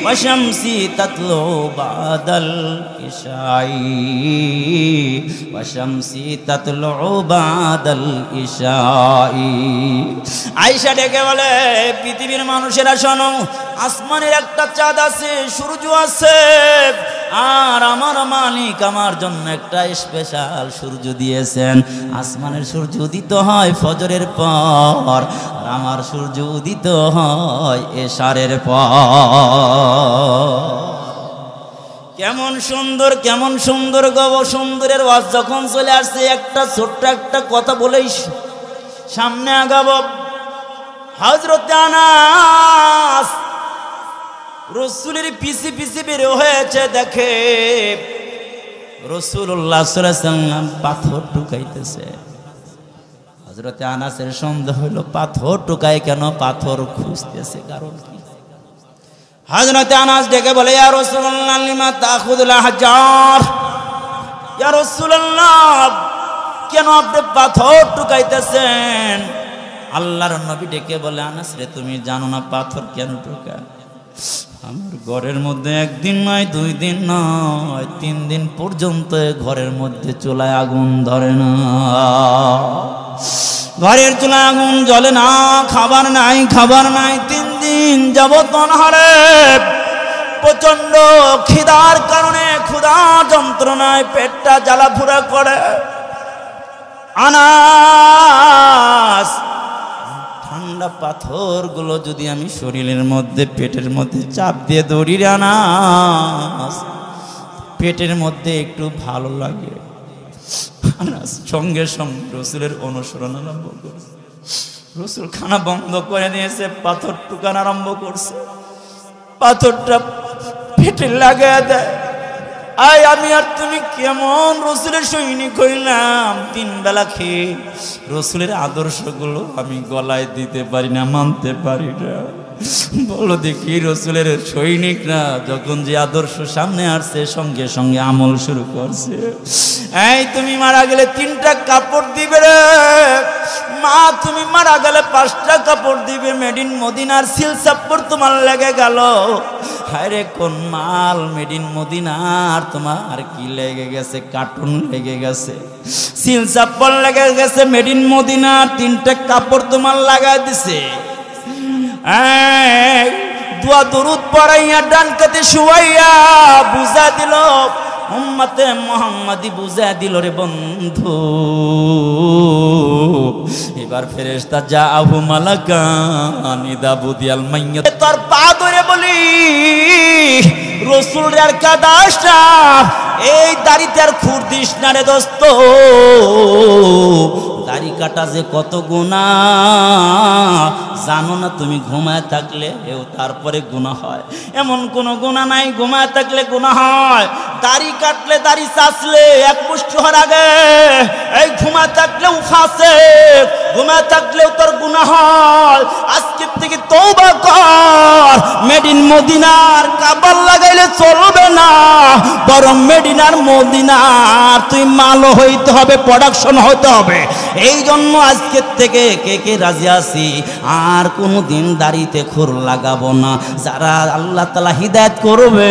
ওয়া শামসি তাতলু বাদাল ইশাই ওয়া শামসি তাতলু বাদাল ইশাই। আয়েশা ডেকে বলে পৃথিবীর মানুষেরা শোনো, আসমানের একটা চাঁদ আছে, সূর্য আছে, আর আমার মালিক আমার জন্য একটা স্পেশাল সূর্য দিয়েছেন। আসমানের সূর্য উদিত হয় ফজরের পর, আর আমার সূর্য উদিত হয় এশারের পর। কেমন সুন্দর, কেমন সুন্দর গব সুন্দরের ওয়াজ যখন চলে আসছে, একটা ছোট্ট একটা কথা বলেই সামনে আগাবো। হযরত আনাস রসুলের পিছে পিছে বের হয়েছে, দেখে রাসূলুল্লাহ সাল্লাল্লাহু আলাইহি ওয়াসাল্লাম পাথর টুকাইতেছে। হযরত আনাসের সন্দেহ হলো পাথর টুকায় কেন, পাথর খুঁজতেছে কারণ কি। হযরত আনাস ডেকে বলে ইয়া রাসূলুল্লাহ লিমা তাখুযুল আহজার, ইয়া রাসূলুল্লাহ কেন আপনি পাথর টুকাইতেছেন। আল্লাহর নবী ডেকে বলে আনাস রে, তুমি জানো না পাথর কেন টুকায়? আমার ঘরের মধ্যে একদিন নয়, 2 দিন নয়, 3 দিন পর্যন্ত ঘরের মধ্যে চুলায় আগুন ধরে না, ঘরের চুলায় আগুন জ্বলে না, খাবার নাই, খাবার নাই, 3 দিন যাবত অনাহারে, প্রচন্ড খিদার কারণে, ক্ষুধা যন্ত্রণায় পেটটা জ্বালাফুরা করে। আনাস ঠান্ডা পাথরগুলো যদি আমি শরীরের মধ্যে পেটের মধ্যে চাপ দিয়ে দৌড়ি রে আনাস, পেটের মধ্যে একটু ভালো লাগে। আনাস সঙ্গে সঙ্গে রসুলের অনুসরণ আরম্ভ করছে। রসুল খানা বন্ধ করে দিয়েছে, পাথর টুকান আরম্ভ করছে, পাথরটা পেটে লাগায় দেয়। আয় আমি আর তুমি কেমন রসুলের সৈনিক হইলাম, 3 বেলা খেয়ে রসুলের আদর্শগুলো আমি গলায় দিতে পারি না, মানতে পারি না। বলো দেখি রসুলের সৈনিকরা যখন যে আদর্শ সামনে আসছে, সঙ্গে সঙ্গে আমল শুরু করছে। এই তুমি মারা গেলে 3টা কাপড় দিবে রে মা, তুমি মারা গেলে 5টা কাপড় দিবে, মেড ইন মদিনার সিল সাপড় তোমার লেগে গেল। হায়রে কোন মাল, মেড ইন মদিনার তোমার কি লেগে গেছে? কার্টুন লেগে গেছে, সিল সাপড় লেগে গেছে, মেড ইন মদিনার 3টা কাপড় তোমার লাগাই দিছে। দোয়া দরুদ পড়াইয়া ডান কাতে শুয়াইয়া বুঝা দিল, উম্মতে মুহাম্মাদি বুঝা দিল রে বন্ধু। এবার ফেরেশতা জাআহু মালাকান ইদা বুদিয়াল মাইয়াত, তোর পা ধরে বলি রসুল আর কাদাস না, এই দাড়িতে আর খুর দিস না রে দোস্ত। দাড়ি কাটা যে কত গুনাহ জানো না তুমি? ঘুমায় থাকলে এও তারপরে গুনাহ হয়, এমন কোন গুনাহ নাই ঘুমায় থাকলে গুনাহ হয়। দাড়ি কাটলে, দাড়ি চাচলে 1 মুষ্টি হওয়ার আগে, এই ঘুমায় থাকলেও ফাঁসে, ঘুমায় থাকলেও তোর গুনাহ হয়। আজকের থেকে তওবা কর, মেড ইন মদিনার কাবার লাগাইলে চলবে না, বরং মেডিনার মদিনার তুই মালও হইতে হবে, প্রোডাকশন হইতে হবে। এই জন্য আজকের থেকে কে কে রাজি আছি আর কোনোদিন দাড়িতে খুর লাগাবো না। যারা আল্লাহ তাআলা হিদায়াত করবে,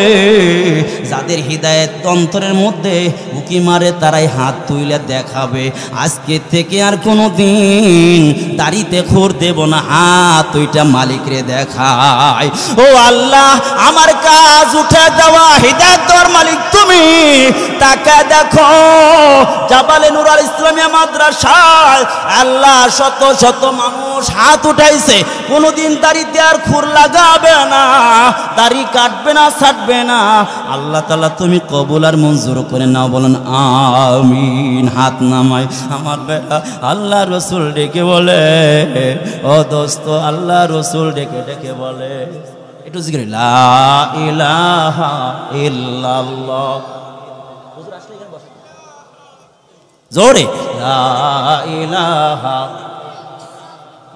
যাদের হিদায়াত অন্তরের মধ্যে উকি মারে, তারাই হাত তুলে দেখাবে আজকে থেকে আর কোনোদিন দাড়িতে খুর দেব না, হাত ওইটা মালিকরে দেখায়। ও আল্লাহ, আমার কাজ উঠে দেওয়া, হিদায়াত দেওয়ার মালিক তুমি। তাকে দেখো জাবালে নূর আল ইসলামিয়া মাদ্রাসায় আল্লাহ শত শত মানুষ হাত উঠাইছে, কোনোদিন দাড়িতে আর খুর লাগাবে না, দাড়ি কাটবে না, ছাড়বে না। আল্লাহ তাআলা তুমি কবুল আর মঞ্জুর করে নাও, বলেন আমিন। হাত নামাই আমার বেটা। আল্লাহ রসুল ডেকে বলে, ও দোস্ত, আল্লাহ রসুল ডেকে ডেকে বলে, একটু জিকির লা ইলাহা ইল্লাল্লাহ, জোরে লা ইলাহা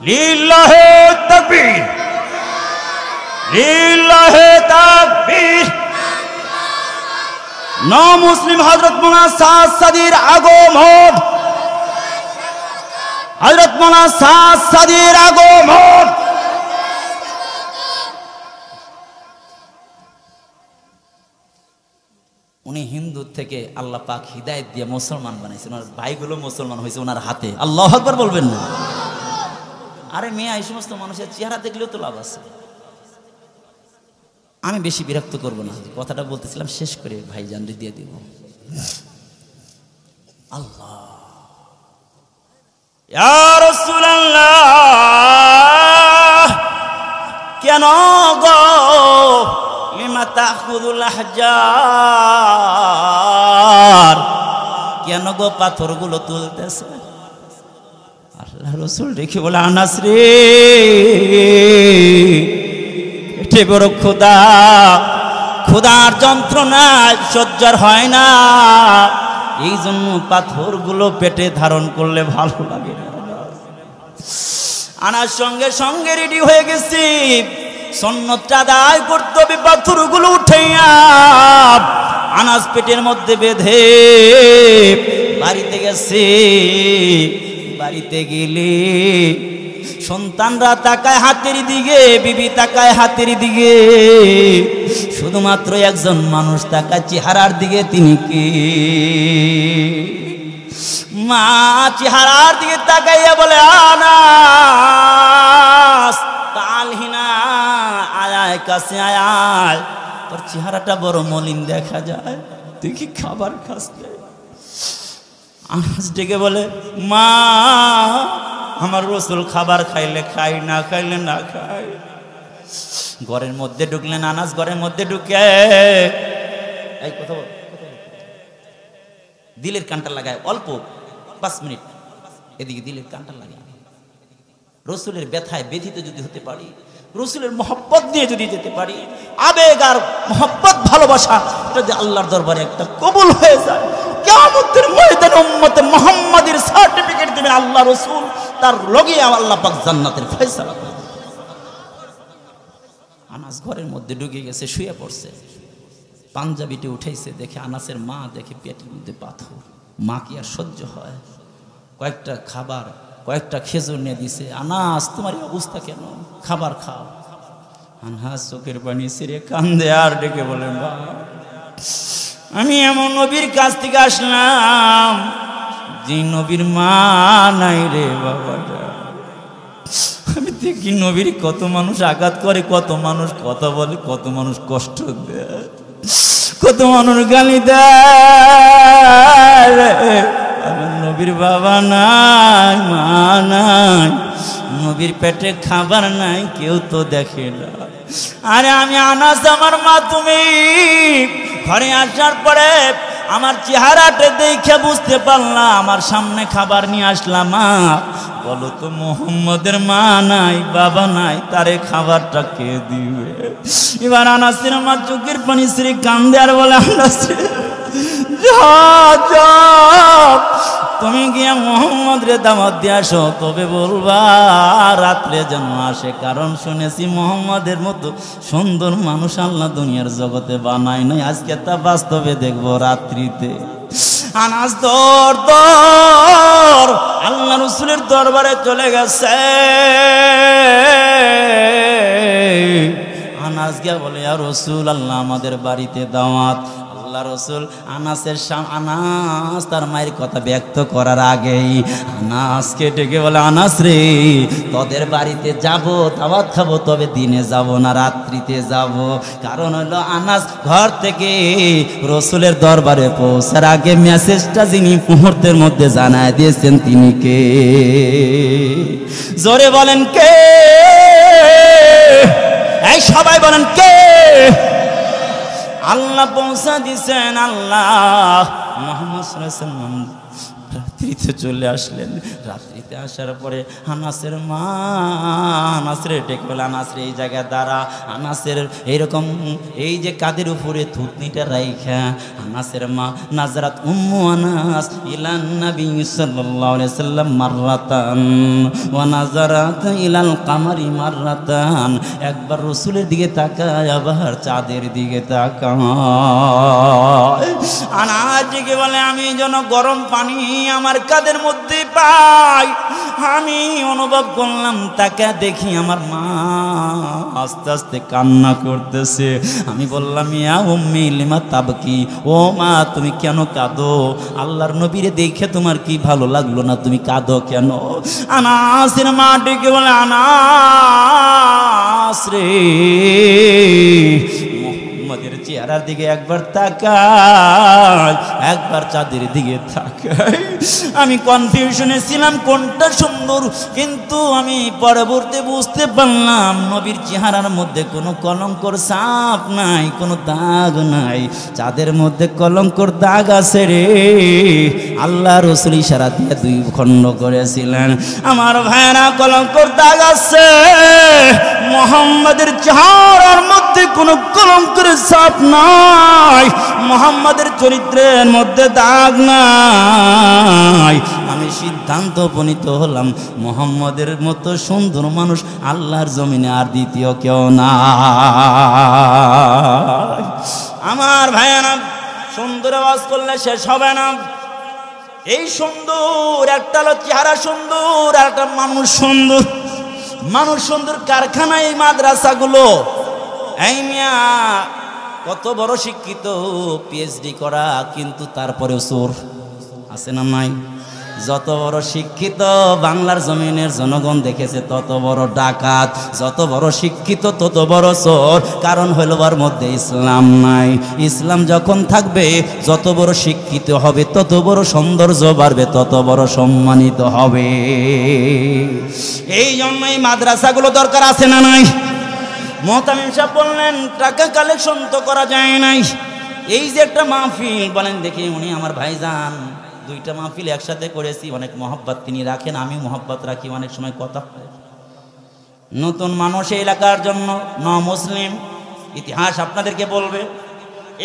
লিল্লাহি তাকবীর, লিল্লাহি তাকবীর। মুসলিম হযরত মাওলানা সাদ সাদির আগমন, হযরত মাওলানা সাদ সাদির আগমন। উনি হিন্দু থেকে আল্লাহ পাক হিদায়াত দিয়ে মুসলমান বানাইছেন, ওনার ভাইগুলো মুসলমান হয়েছে ওনার হাতে। আল্লাহু আকবার বলবেন না? আরে মেয়ে, এই সমস্ত মানুষের চেহারা দেখলেও তো লাভ আছে। আমি বেশি বিরক্ত করব না, কথাটা বলতেছিলাম শেষ করে ভাইজান দিয়ে দিব। আল্লাহ ইয়া রাসূলুল্লাহ, কেন গো লিমা তাখুযুল আহজার, কেন গো পাথরগুলো তুলতেছে? আল্লাহ রাসূল দেখে বলে, আনাস রে, পেটে বড় ক্ষুধা, ক্ষুধার যন্ত্রণা সহ্য হয় না, এই জন্য পাথরগুলো পেটে ধারণ করলে ভালো লাগে না। আনার সঙ্গে সঙ্গে রেডি হয়ে গেছি, সুন্নতটা আদায় করতে হবে। পাথরগুলো উঠাইয়া আনাস পেটের মধ্যে বেঁধে বাড়িতে গেছে। বাড়িতে গেলে সন্তানরা তাকায় হাতের দিকে, বিবি তাকায় হাতের দিকে, শুধুমাত্র একজন মানুষ তাকায় চেহারার দিকে। তিনি কে? মা চেহারার দিকে তাকাইয়া বলে, আনাস তালহিনা, আয় কাছে আয়, তোর চেহারাটা বড় মলিন দেখা যায়, তুই কি খাবার খাস? আনাস ডেকে বলে, মা আমার রাসূল খাবার খাইলে খাই, না খাইলে না খাই। ঘরের মধ্যে ঢুকলেন আনাস, ঘরের মধ্যে ঢুকে এই কথা বল, দিলের কানটা লাগায় অল্প 5 মিনিট, এদিকে দিলের কানটা লাগায়। রাসূলের ব্যথায় ব্যথিত যদি হতে পারি, রাসূলের মহব্বত নিয়ে যদি যেতে পারি, আবেগ আর মহব্বত ভালোবাসা যদি আল্লাহর দরবারে একটা কবুল হয়ে যায়, কিয়ামতের ময়দানে উম্মতে মুহাম্মাদের সার্টিফিকেট দিবেন আল্লাহ রাসূল, তার লগে আল্লাহ পাক জান্নাতের ফয়সালা করবেন। আনাস ঘরের মধ্যে ঢুকে গেছে, শুয়ে পড়ছে, পাঞ্জাবিতে উঠাইছে, দেখে আনাসের মা, দেখে পেটের মধ্যে পাথর। মা কি আর সহ্য হয়? কয়েকটা খাবার, কয়েকটা খেজুর নিয়ে দিছে। আনাস, তোমার এই অবস্থা কেন? খাবার খাও। আনাস চোখের পানি ছেড়ে কান্দে আর ডেকে বলে, মা আমি এমন নবীর কাছ থেকে আসলাম যে নবীর মা নাই রে বাবা। আমি দেখি নবীর কত মানুষ আঘাত করে, কত মানুষ কথা বলে, কত মানুষ কষ্ট দেয়, কত মানুষ গালি দেয়। নবীর বাবা নাই, মা নাই, নবীর পেটে খাবার নাই, কেউ তো দেখে না। আরে আমি আনাস, আমার মা তুমি। ঘরে আসার পরে আমার চেহারাটা দেখে বুঝতে পারলাম, আমার সামনে খাবার নিয়ে আসলাম। মা বলো তো, মুহাম্মদের মা নাই, বাবা নাই, তারে খাবারটা কে দিবে? এবার আনাসের মা চোখের পানি ছেড়ে কান্দে আর বলে, আনাস তুমি গিয়া মুহাম্মদ রে দাওয়াত দিয়ে আসো, তবে বলবা রাত্রে যেন আসে, কারণ শুনেছি মুহাম্মদের মতো সুন্দর মানুষ আল্লাহ দুনিয়ার জগতে বানায় নাই, আজকে তা বাস্তবে দেখবো রাত্রিতে। আনাস দর দর আল্লাহ রাসূলের দরবারে চলে গেছে। আনাস গিয়া বলে, ইয়া রাসূল আল্লাহ, আমাদের বাড়িতে দাওয়াত। আল্লাহ রাসূল আনাসের আনাস তার মায়ের কথা ব্যক্ত করার আগেই আনাসকে ডেকে বলে, আনাস রে, তোদের বাড়িতে যাব, দাওয়াত খাবো, তবে দিনে যাব না, রাত্রিতে যাব। কারণ হলো আনাস ঘর থেকে রাসূলের দরবারে পৌঁছার আগে মেসেজটা যিনি মুহূর্তের মধ্যে জানায় দিয়েছেন, তিনি কে? জোরে বলেন কে? এই সবাই বলেন কে? আল্লাহ পৌঁছা দিছেন। আল্লাহ মুহাম্মদ সাল্লাল্লাহু আলাইহি ওয়াসাল্লাম রাত্রিতে চলে আসলেন। রাত্রিতে আসার পরে আনাসের মা আনাসরে ডেকে বলে, আনাসরে এই জায়গায় দাঁড়া। আনাসের এইরকম এই যে কাদের উপরে থুতনিটা রাইখা আনাসের মা নাজরাত উম্মু আনাস ইলান নবী সাল্লাল্লাহু আলাইহি সাল্লাম মাররাতান ওয়া নাজারাত ইলাল কামারি মাররাতান, একবার রাসূলের দিকে তাকায় আবার চাঁদের দিকে তাকায়। আনাস দিকে বলে, আমি যেন গরম পানি আমার কাদের মধ্যে পাই। আমি অনুভব করলাম, তাকে দেখি আমার মা আস্তে আস্তে কান্না করতেছে। আমি বললাম, ইয়া উম্মি লিমা তাবকি, ও মা তুমি কেন কাঁদো? আল্লাহর নবীরে দেখে তোমার কি ভালো লাগলো না? তুমি কাঁদো কেন? আনাসের মা ডেকে বলে, আনাস রে, মুহাম্মাদের চেহারার দিকে একবার তাকাই, একবার চাঁদের দিকে তাকাই। আমি কনফিউশনে ছিলাম কোনটা সুন্দর, কিন্তু আমি পরবর্তী বুঝতে পারলাম নবীর চেহারার মধ্যে কোনো কলঙ্কর ছাপ নাই, কোনো দাগ নাই। চাঁদের মধ্যে কলঙ্কর দাগ আছে রে। আল্লাহ রাসূল ইশারা দিয়ে দুই খণ্ড করেছিলেন। আমার ভাইরা, কলঙ্কর দাগ আছে, মুহাম্মাদের চেহারার মধ্যে কোনো কলঙ্কের ছাপ নাই, মুহাম্মাদের চরিত্রের মধ্যে দাগ নাই। আমি সিদ্ধান্ত উপনীত হলাম, মুহাম্মাদের মতো সুন্দর মানুষ আল্লাহর জমিনে আর দ্বিতীয় কেউ নাই। আমার ভাইয়ানা, সুন্দর আওয়াজ করলে শেষ হবে না। এই সুন্দর একটা হলো চেহারা সুন্দর, আর একটা মানুষ সুন্দর। মানুষ সুন্দর কারখানা এই মাদ্রাসাগুলো। এই মিয়া কত বড় শিক্ষিত, পিএইচডি করা, কিন্তু তারপরেও চোর আছে না নাই? যত বড় শিক্ষিত বাংলার জমিনের জনগণ দেখেছে, তত বড় ডাকাত। যত বড় শিক্ষিত তত বড় চোর। কারণ হলো ওর মধ্যে ইসলাম নাই। ইসলাম যখন থাকবে, যত বড় শিক্ষিত হবে তত বড় সৌন্দর্য বাড়বে, তত বড় সম্মানিত হবে। এই জন্যই মাদ্রাসাগুলো দরকার আছে না নাই? মুহতামিম সাহেব বললেন, টাকা কালেকশন তো করা যায় নাই। এই যে একটা মাহফিল, বলেন দেখি, উনি আমার ভাইজান, দুইটা মাহফিল একসাথে করেছি, অনেক মহব্বত তিনি রাখেন, আমি মহব্বত রাখি, অনেক সময় কথা হয়। নতুন মানুষ এই এলাকার জন্য, ন মুসলিম, ইতিহাস আপনাদেরকে বলবে।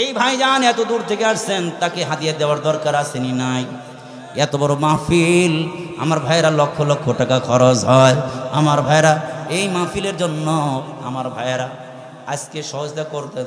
এই ভাইজান এত দূর থেকে আসছেন, তাকে হাদিয়া দেওয়ার দরকার আসেনি নাই? এত বড় মাহফিল, আমার ভাইরা লক্ষ লক্ষ টাকা খরচ হয়। আমার ভাইরা এই মাহফিলের জন্য, আমার ভাইয়েরা আজকে সহজতা করতে